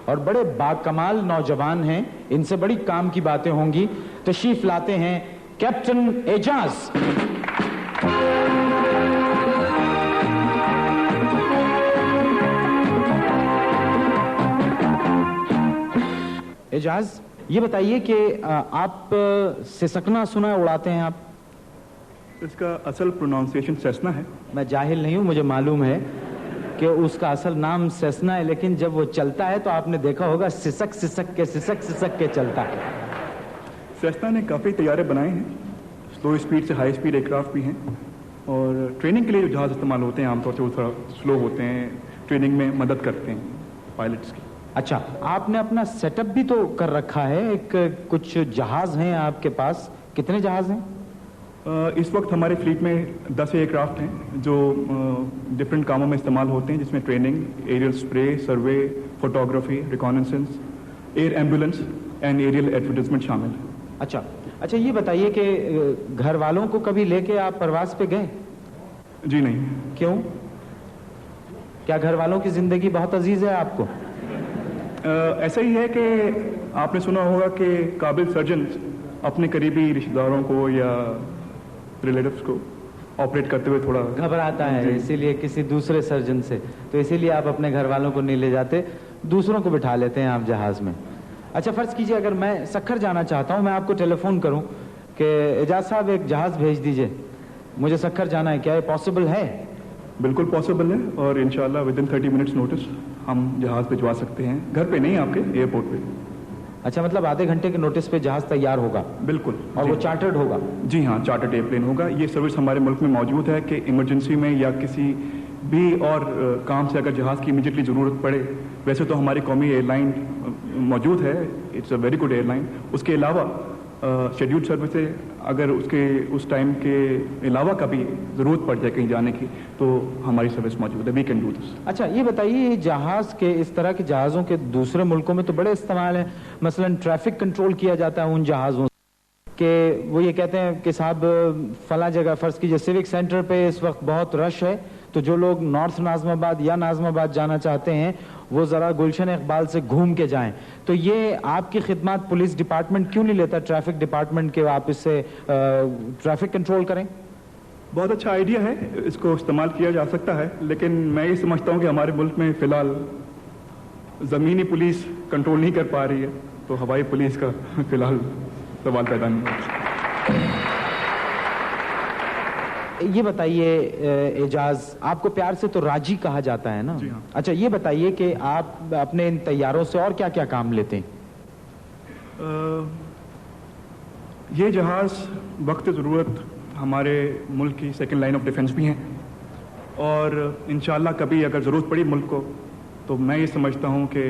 [SPEAKER 1] और बड़े बाकमाल नौजवान हैं। इनसे बड़ी काम की बातें होंगी। तशरीफ लाते हैं कैप्टन एजाज। एजाज, ये बताइए कि आप सिसकना सुना है, उड़ाते हैं आप?
[SPEAKER 13] इसका असल प्रोनाउंसिएशन सेस्ना है।
[SPEAKER 1] मैं जाहिल नहीं हूं, मुझे मालूम है कि उसका असल नाम सेस्ना है, लेकिन जब वो चलता है तो आपने देखा होगा सिसक सिसक के चलता है।
[SPEAKER 13] सेस्ना ने काफ़ी तैयारे बनाए हैं, स्लो स्पीड से हाई स्पीड एयरक्राफ्ट भी हैं, और ट्रेनिंग के लिए जो जहाज़ इस्तेमाल होते हैं आमतौर से वो थोड़ा स्लो होते हैं, ट्रेनिंग में मदद करते हैं पायलट्स की।
[SPEAKER 1] अच्छा, आपने अपना सेटअप भी तो कर रखा है, एक कुछ जहाज हैं आपके पास, कितने जहाज हैं?
[SPEAKER 13] इस वक्त हमारे फ्लीट में 10 एयरक्राफ्ट हैं जो डिफरेंट कामों में इस्तेमाल होते हैं, जिसमें training, aerial spray, survey, photography, reconnaissance, air ambulance and aerial advertisement शामिल है।
[SPEAKER 1] अच्छा, ये बताइए कि घर वालों को कभी लेके आप प्रवास पे गए?
[SPEAKER 13] जी नहीं।
[SPEAKER 1] क्यों? क्या घर वालों की जिंदगी बहुत अजीज है आपको?
[SPEAKER 13] ऐसा ही है कि आपने सुना होगा कि काबिल सर्जन अपने करीबी रिश्तेदारों को या रिलेटिव्स को ऑपरेट करते हुए थोड़ा
[SPEAKER 1] घबराता है, इसीलिए किसी दूसरे सर्जन से, तो इसीलिए आप अपने घर वालों को नहीं ले जाते, दूसरों को बिठा लेते हैं आप जहाज में। अच्छा, फर्ज कीजिए अगर मैं सक्खर जाना चाहता हूं, मैं आपको टेलीफोन करूं कि एजाज साहब एक जहाज भेज दीजिए, मुझे सक्खर जाना है, क्या ये पॉसिबल है?
[SPEAKER 13] बिल्कुल पॉसिबल है, और इंशाल्लाह विद इन 30 मिनट्स नोटिस हम जहाज भिजवा सकते हैं, घर पे नहीं, आपके एयरपोर्ट पे।
[SPEAKER 1] अच्छा, मतलब आधे घंटे के नोटिस पे जहाज तैयार होगा?
[SPEAKER 13] बिल्कुल।
[SPEAKER 1] और वो चार्टर्ड होगा?
[SPEAKER 13] जी हाँ, चार्टर्ड एयरप्लेन होगा। ये सर्विस हमारे मुल्क में मौजूद है कि इमरजेंसी में या किसी भी और काम से अगर जहाज की इमीडिएटली ज़रूरत पड़े, वैसे तो हमारी कौमी एयरलाइन मौजूद है, it's a very good airline. उसके अलावा शेड्यूल्ड सर्विसेज अगर उसके उस टाइम के अलावा कभी ज़रूरत पड़ जाए कहीं जाने की तो हमारी सर्विस मौजूद है, वी कैन डू दिस।
[SPEAKER 1] अच्छा ये बताइए, जहाज़ के इस तरह के जहाज़ों के दूसरे मुल्कों में तो बड़े इस्तेमाल है, मसलन ट्रैफिक कंट्रोल किया जाता है उन जहाज़ों के, वो ये कहते हैं कि साहब फला जगह, फर्ज कीजिए सिविक सेंटर पे इस वक्त बहुत रश है, तो जो लोग नॉर्थ नाज़िमाबाद या नाज़िमाबाद जाना चाहते हैं वो ज़रा गुलशन इकबाल से घूम के जाएं। तो ये आपकी खिदमत पुलिस डिपार्टमेंट क्यों नहीं लेता, ट्रैफिक डिपार्टमेंट के, आप इससे ट्रैफिक कंट्रोल करें?
[SPEAKER 13] बहुत अच्छा आइडिया है, इसको इस्तेमाल किया जा सकता है, लेकिन मैं ये समझता हूँ कि हमारे मुल्क में फ़िलहाल ज़मीनी पुलिस कंट्रोल नहीं कर पा रही है, तो हवाई पुलिस का फ़िलहाल सवाल पैदा नहीं होता।
[SPEAKER 1] ये बताइए एजाज, आपको प्यार से तो राजी कहा जाता है ना?
[SPEAKER 13] जी हाँ।
[SPEAKER 1] अच्छा ये बताइए कि आप अपने इन तैयारों से और क्या क्या काम लेते हैं?
[SPEAKER 13] ये जहाज़ वक्त ज़रूरत हमारे मुल्क की सेकंड लाइन ऑफ डिफेंस भी हैं, और इंशाल्लाह कभी अगर ज़रूरत पड़ी मुल्क को तो मैं ये समझता हूँ कि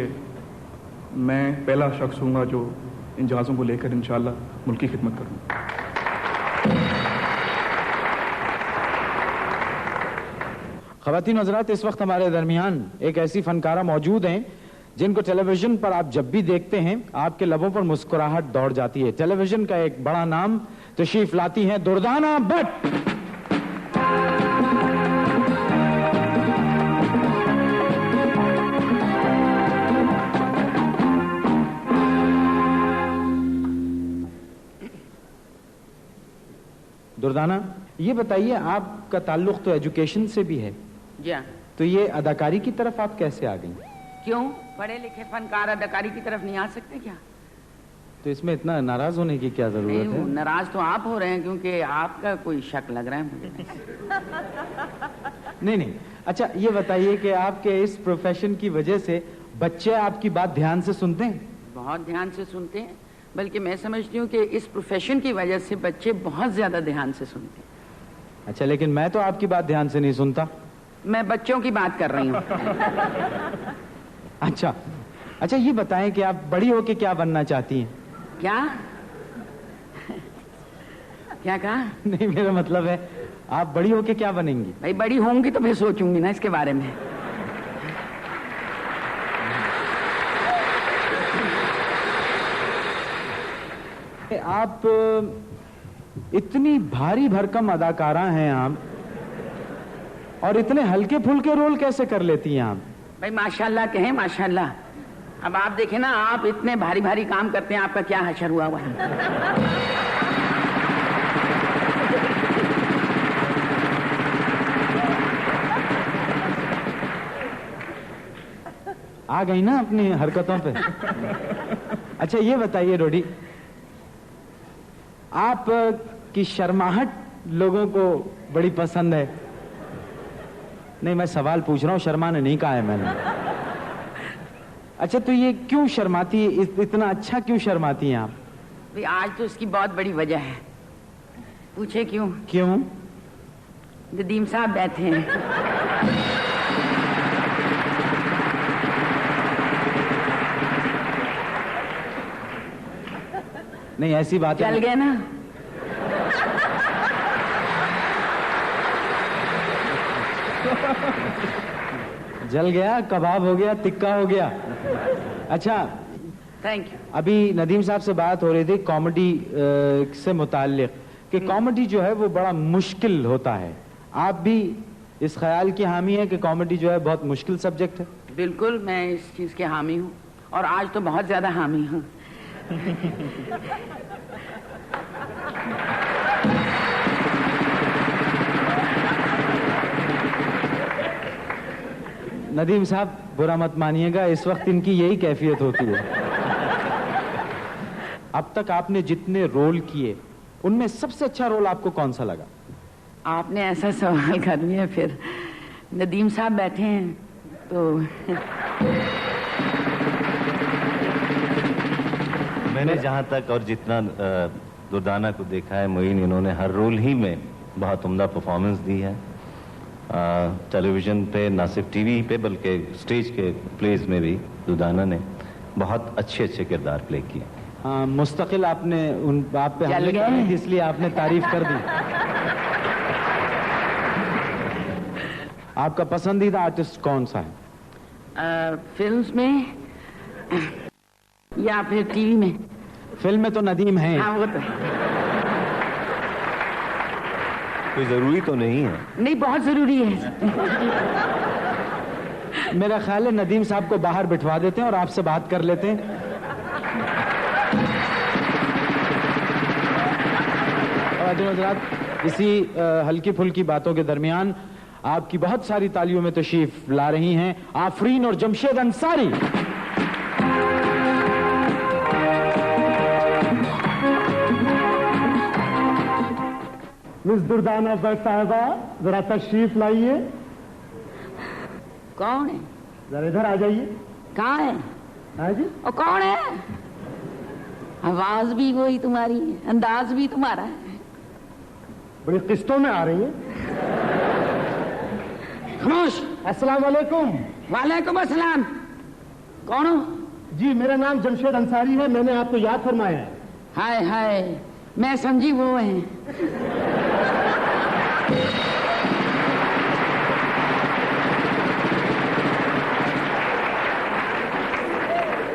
[SPEAKER 13] मैं पहला शख्स हूँगा जो इन जहाज़ों को लेकर इंशाल्लाह मुल्क की खिदमत करूँगा।
[SPEAKER 1] ख़वातीन हज़रात, इस वक्त हमारे दरमियान एक ऐसी फनकारा मौजूद हैं जिनको टेलीविज़न पर आप जब भी देखते हैं आपके लबों पर मुस्कुराहट दौड़ जाती है। टेलीविज़न का एक बड़ा नाम तशरीफ लाती हैं दुर्दाना भट्ट। दुर्दाना, ये बताइए आपका ताल्लुक तो एजुकेशन से भी है,
[SPEAKER 14] जी हाँ।
[SPEAKER 1] तो ये अदाकारी की तरफ आप कैसे आ गई?
[SPEAKER 14] क्यों, पढ़े लिखे फनकार अदाकारी की तरफ नहीं आ सकते क्या?
[SPEAKER 1] तो इसमें इतना नाराज होने की क्या जरूरत है?
[SPEAKER 14] नाराज तो आप हो रहे हैं क्योंकि आपका कोई शक लग रहा है मुझे।
[SPEAKER 1] नहीं। अच्छा ये बताइए कि आपके इस प्रोफेशन की वजह से बच्चे आपकी बात ध्यान से सुनते हैं?
[SPEAKER 14] बहुत ध्यान से सुनते हैं, बल्कि मैं समझती हूँ कि इस प्रोफेशन की वजह से बच्चे बहुत ज्यादा ध्यान से सुनते हैं।
[SPEAKER 1] अच्छा, लेकिन मैं तो आपकी बात ध्यान से नहीं सुनता।
[SPEAKER 14] मैं बच्चों की बात कर रही हूँ।
[SPEAKER 1] अच्छा ये बताएं कि आप बड़ी होके क्या बनना चाहती हैं?
[SPEAKER 14] क्या कहा?
[SPEAKER 1] नहीं, मेरा मतलब है आप बड़ी होके क्या बनेंगी?
[SPEAKER 14] भाई बड़ी होंगी तो फिर सोचूंगी ना इसके बारे में।
[SPEAKER 1] आप इतनी भारी भरकम अदाकारा हैं आप, और इतने हल्के फुल्के रोल कैसे कर लेती हैं आप?
[SPEAKER 14] भाई माशाल्लाह कहें माशाल्लाह। अब आप देखें ना, आप इतने भारी भारी काम करते हैं, आपका क्या हशर हुआ हुआ है?
[SPEAKER 1] आ गई ना अपनी हरकतों पे। अच्छा ये बताइए रोडी, आप की शर्माहट लोगों को बड़ी पसंद है। नहीं, मैं सवाल पूछ रहा हूं, शर्माने नहीं कहा है मैंने। अच्छा तो ये क्यों शर्माती है, इतना अच्छा क्यों शर्माती हैं आप?
[SPEAKER 14] भाई आज तो इसकी बहुत बड़ी वजह है। पूछे क्यों?
[SPEAKER 1] क्यों?
[SPEAKER 14] नदीम साहब बैठे हैं।
[SPEAKER 1] नहीं ऐसी बात
[SPEAKER 14] चल गए ना।
[SPEAKER 1] जल गया, कबाब हो गया, तिक्का हो गया। अच्छा
[SPEAKER 14] थैंक यू।
[SPEAKER 1] अभी नदीम साहब से बात हो रही थी कॉमेडी से मुताल्लिक कि कॉमेडी जो है वो बड़ा मुश्किल होता है। आप भी इस ख्याल की हामी है कि कॉमेडी जो है बहुत मुश्किल सब्जेक्ट है?
[SPEAKER 14] बिल्कुल, मैं इस चीज के हामी हूँ, और आज तो बहुत ज्यादा हामी हूँ।
[SPEAKER 1] नदीम साहब बुरा मत मानिएगा, इस वक्त इनकी यही कैफियत होती है। अब तक आपने जितने रोल किए उनमें सबसे अच्छा रोल आपको कौन सा लगा?
[SPEAKER 14] आपने ऐसा सवाल कर लिया, फिर नदीम साहब बैठे हैं तो
[SPEAKER 3] मैंने जहाँ तक और जितना दुर्दाना को देखा है मोइन, इन्होंने हर रोल ही में बहुत उम्दा परफॉर्मेंस दी है। टेलीविज़न पे, ना सिर्फ टीवी पे बल्कि स्टेज के प्लेज में भी दुर्दाना ने बहुत अच्छे अच्छे किरदार प्ले किए।
[SPEAKER 1] हाँ, मुस्तकिल आपने उन आप पे हमले करने थी, इसलिए आपने तारीफ कर दी। आपका पसंदीदा आर्टिस्ट कौन सा है?
[SPEAKER 14] फिल्म्स में या फिर टीवी में?
[SPEAKER 1] फिल्म में तो नदीम है।
[SPEAKER 14] हाँ, वो तो
[SPEAKER 3] कोई जरूरी तो नहीं है।
[SPEAKER 14] नहीं, बहुत जरूरी है।
[SPEAKER 1] मेरा ख्याल है नदीम साहब को बाहर बिठवा देते हैं और आपसे बात कर लेते हैं। और हजरात, इसी हल्की फुल्की बातों के दरमियान आपकी बहुत सारी तालियों में तशरीफ ला रही हैं आफरीन और जमशेद अंसारी।
[SPEAKER 15] मिस दुर्दाना बट साहबा, जरा तशरीफ लाइए।
[SPEAKER 14] कौन है?
[SPEAKER 15] जरा इधर आ जाइए।
[SPEAKER 14] कहाँ है?
[SPEAKER 15] हाँ जी।
[SPEAKER 14] और कौन है? आवाज भी वही तुम्हारी है, अंदाज भी तुम्हारा है।
[SPEAKER 15] बड़ी किस्तों में आ रही है।
[SPEAKER 14] खामोश।
[SPEAKER 15] अस्सलाम वालेकुम।
[SPEAKER 14] वालेकुम अस्सलाम। कौन हो?
[SPEAKER 15] जी, मेरा नाम जमशेद अंसारी है, मैंने आपको याद फरमाया है।
[SPEAKER 14] हाय हाय, मैं समझी वो हैं।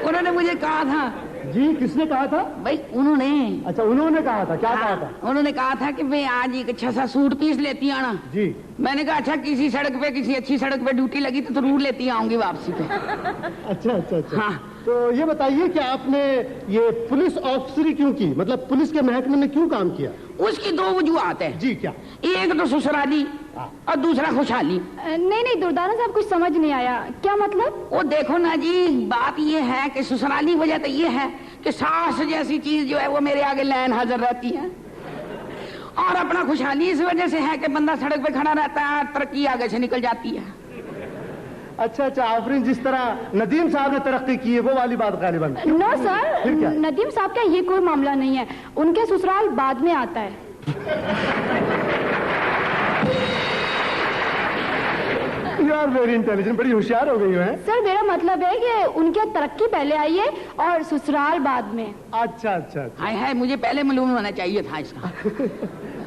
[SPEAKER 14] उन्होंने मुझे कहा था।
[SPEAKER 15] जी, किसने कहा था?
[SPEAKER 14] भाई उन्होंने।
[SPEAKER 15] अच्छा, उन्होंने कहा था। क्या कहा था?
[SPEAKER 14] उन्होंने कहा था कि मैं आज एक अच्छा सा सूट पीस लेती आना।
[SPEAKER 15] जी।
[SPEAKER 14] मैंने कहा अच्छा, किसी सड़क पे, किसी अच्छी सड़क पे ड्यूटी लगी तो जरूर लेती आऊंगी वापसी पे।
[SPEAKER 15] अच्छा अच्छा अच्छा।
[SPEAKER 14] हाँ।
[SPEAKER 15] तो ये बताइए कि आपने ये पुलिस ऑफिसरी क्यों की, मतलब पुलिस के महकमे में क्यों काम किया?
[SPEAKER 14] उसकी दो वजूहत है।
[SPEAKER 15] जी, क्या?
[SPEAKER 14] एक तो ससुराली और दूसरा खुशहाली।
[SPEAKER 5] नहीं नहीं दुर्दाना साहब, कुछ समझ नहीं आया। क्या मतलब?
[SPEAKER 14] वो देखो ना जी, बात ये है कि ससुराली वजह तो ये है कि सास जैसी चीज जो है वो मेरे आगे लाइन हाजिर रहती है, और अपना खुशहाली इस वजह से है कि बंदा सड़क पे खड़ा रहता है, तरक्की आगे से निकल जाती है।
[SPEAKER 15] अच्छा अच्छा, आफरीन, जिस तरह नदीम साहब ने तरक्की की है वो वाली बात गालिबन।
[SPEAKER 5] नो सर, नदीम साहब का ये कोई मामला नहीं है, उनके ससुराल बाद में आता है।
[SPEAKER 15] यू आर वेरी इंटेलिजेंट, बड़ी होशियार हो गई है।
[SPEAKER 5] सर, मेरा मतलब है कि उनकी तरक्की पहले आई है और ससुराल बाद में।
[SPEAKER 15] अच्छा अच्छा।
[SPEAKER 14] हाय हाय, मुझे पहले मालूम होना चाहिए था इसका।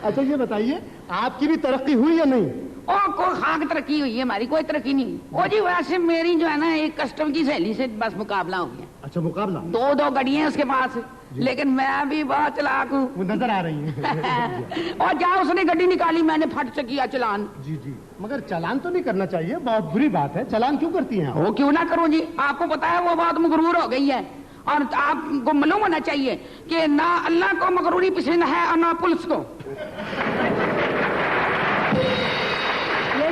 [SPEAKER 15] अच्छा, ये बताइए आपकी भी तरक्की हुई या नहीं?
[SPEAKER 14] ओ, कोई खाक तरक्की हुई है, हमारी कोई तरक्की नहीं। ओ जी, वैसे मेरी जो है ना एक कस्टम की सहेली से बस मुकाबला हो गया।
[SPEAKER 15] अच्छा, मुकाबला?
[SPEAKER 14] दो गाड़ियां हैं उसके पास, लेकिन मैं भी बहुत चालाक हूँ।
[SPEAKER 15] वो नजर आ रही है।
[SPEAKER 14] और जहाँ उसने गड्डी निकाली मैंने फट से किया चलान।
[SPEAKER 15] जी जी, मगर चलान तो नहीं करना चाहिए, बहुत बुरी बात है। चलान क्यों करती हैं?
[SPEAKER 14] वो क्यों ना करूँ जी, आपको पता है वो बहुत मगरूर हो गई है, और आपको मालूम होना चाहिए कि ना अल्लाह को मगरूरी पसंद है और ना पुलिस को।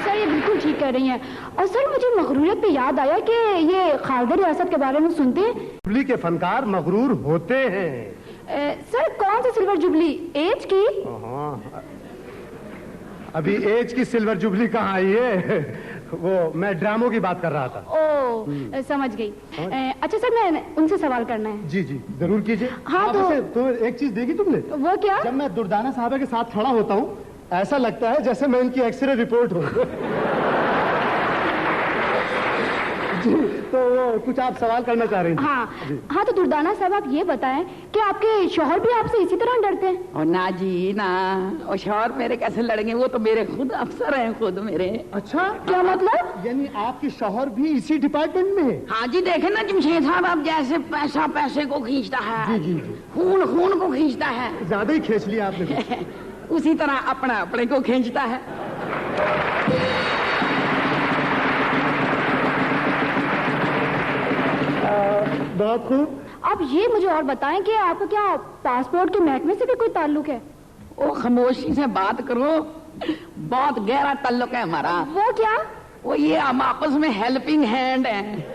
[SPEAKER 5] सर, ये बिल्कुल ठीक कह रही हैं। और सर, मुझे मगरूरियत पे याद आया कि ये खालदा रियासत के बारे में सुनते हैं?
[SPEAKER 15] जुबली के फनकार मगरूर होते हैं।
[SPEAKER 5] सर, कौन सी सिल्वर जुबली? एज की?
[SPEAKER 15] अभी एज की सिल्वर जुबली कहाँ आई है? वो मैं ड्रामों की बात कर रहा था।
[SPEAKER 5] ओ, समझ गई। अच्छा सर, मैं उनसे सवाल करना है।
[SPEAKER 15] जी जी, जरूर कीजिए।
[SPEAKER 5] हाँ,
[SPEAKER 15] तो एक चीज देखी तुमने?
[SPEAKER 5] वो क्या?
[SPEAKER 15] जब मैं दुर्दाना साहबा के साथ खड़ा होता हूँ, ऐसा लगता है जैसे मैं इनकी एक्सरे रिपोर्ट हूँ। जी, तो कुछ आप सवाल करना चाह रही थी?
[SPEAKER 5] हाँ, तो दुर्दाना साहब, आप ये बताएं कि आपके शौहर भी आपसे इसी तरह डरते हैं?
[SPEAKER 14] और ना जी ना, और शौहर मेरे कैसे लड़ेंगे, वो तो मेरे खुद अफसर हैं, खुद मेरे।
[SPEAKER 15] अच्छा,
[SPEAKER 5] क्या मतलब?
[SPEAKER 15] यानी आपके शौहर भी इसी डिपार्टमेंट में है?
[SPEAKER 14] हाँ जी, देखे ना जमशेद साहब, अब जैसे पैसा पैसे को खींचता है,
[SPEAKER 15] जी जी जी,
[SPEAKER 14] खून खून को खींचता है,
[SPEAKER 15] ज्यादा ही खींच लिया आपने।
[SPEAKER 14] उसी तरह अपना अपने को खींचता है।
[SPEAKER 15] बहुत खूब।
[SPEAKER 5] आप ये मुझे और बताएं कि आपका क्या पासपोर्ट के महकमे से भी कोई ताल्लुक है?
[SPEAKER 14] ओ, खामोशी से बात करो, बहुत गहरा ताल्लुक है हमारा।
[SPEAKER 5] वो क्या?
[SPEAKER 14] वो ये हम आपस में हेल्पिंग हैंड हैं।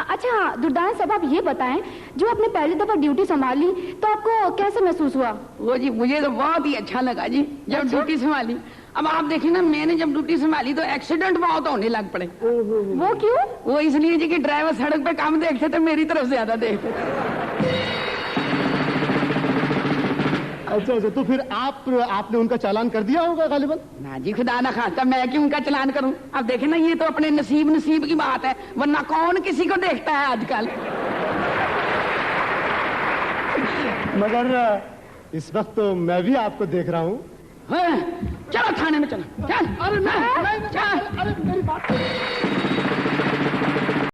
[SPEAKER 5] अच्छा दुर्दाना साहब, आप ये बताएं, जो आपने पहली दफा ड्यूटी संभाली तो आपको कैसे महसूस हुआ?
[SPEAKER 14] वो जी, मुझे तो बहुत ही अच्छा लगा जी जब ड्यूटी संभाली। अब आप देखिए ना, मैंने जब ड्यूटी संभाली तो एक्सीडेंट बहुत होने लग पड़े।
[SPEAKER 5] वो क्यों?
[SPEAKER 14] वो इसलिए जी कि ड्राइवर सड़क पे कम देखते थे, मेरी तरफ ज्यादा देखते थे।
[SPEAKER 15] अच्छा, तो फिर आपने उनका चालान कर दिया होगा गालिबन?
[SPEAKER 14] ना जी, खुदा ना खास्ता, मैं क्यों उनका चालान करूं? अब देखे ना, ये तो अपने नसीब की बात है, वरना कौन किसी को देखता है आजकल।
[SPEAKER 15] मगर इस वक्त तो मैं भी आपको देख रहा हूँ।
[SPEAKER 14] चलो थाने में चलो, चल।
[SPEAKER 15] अरे नहीं, चल। अरे मेरी बात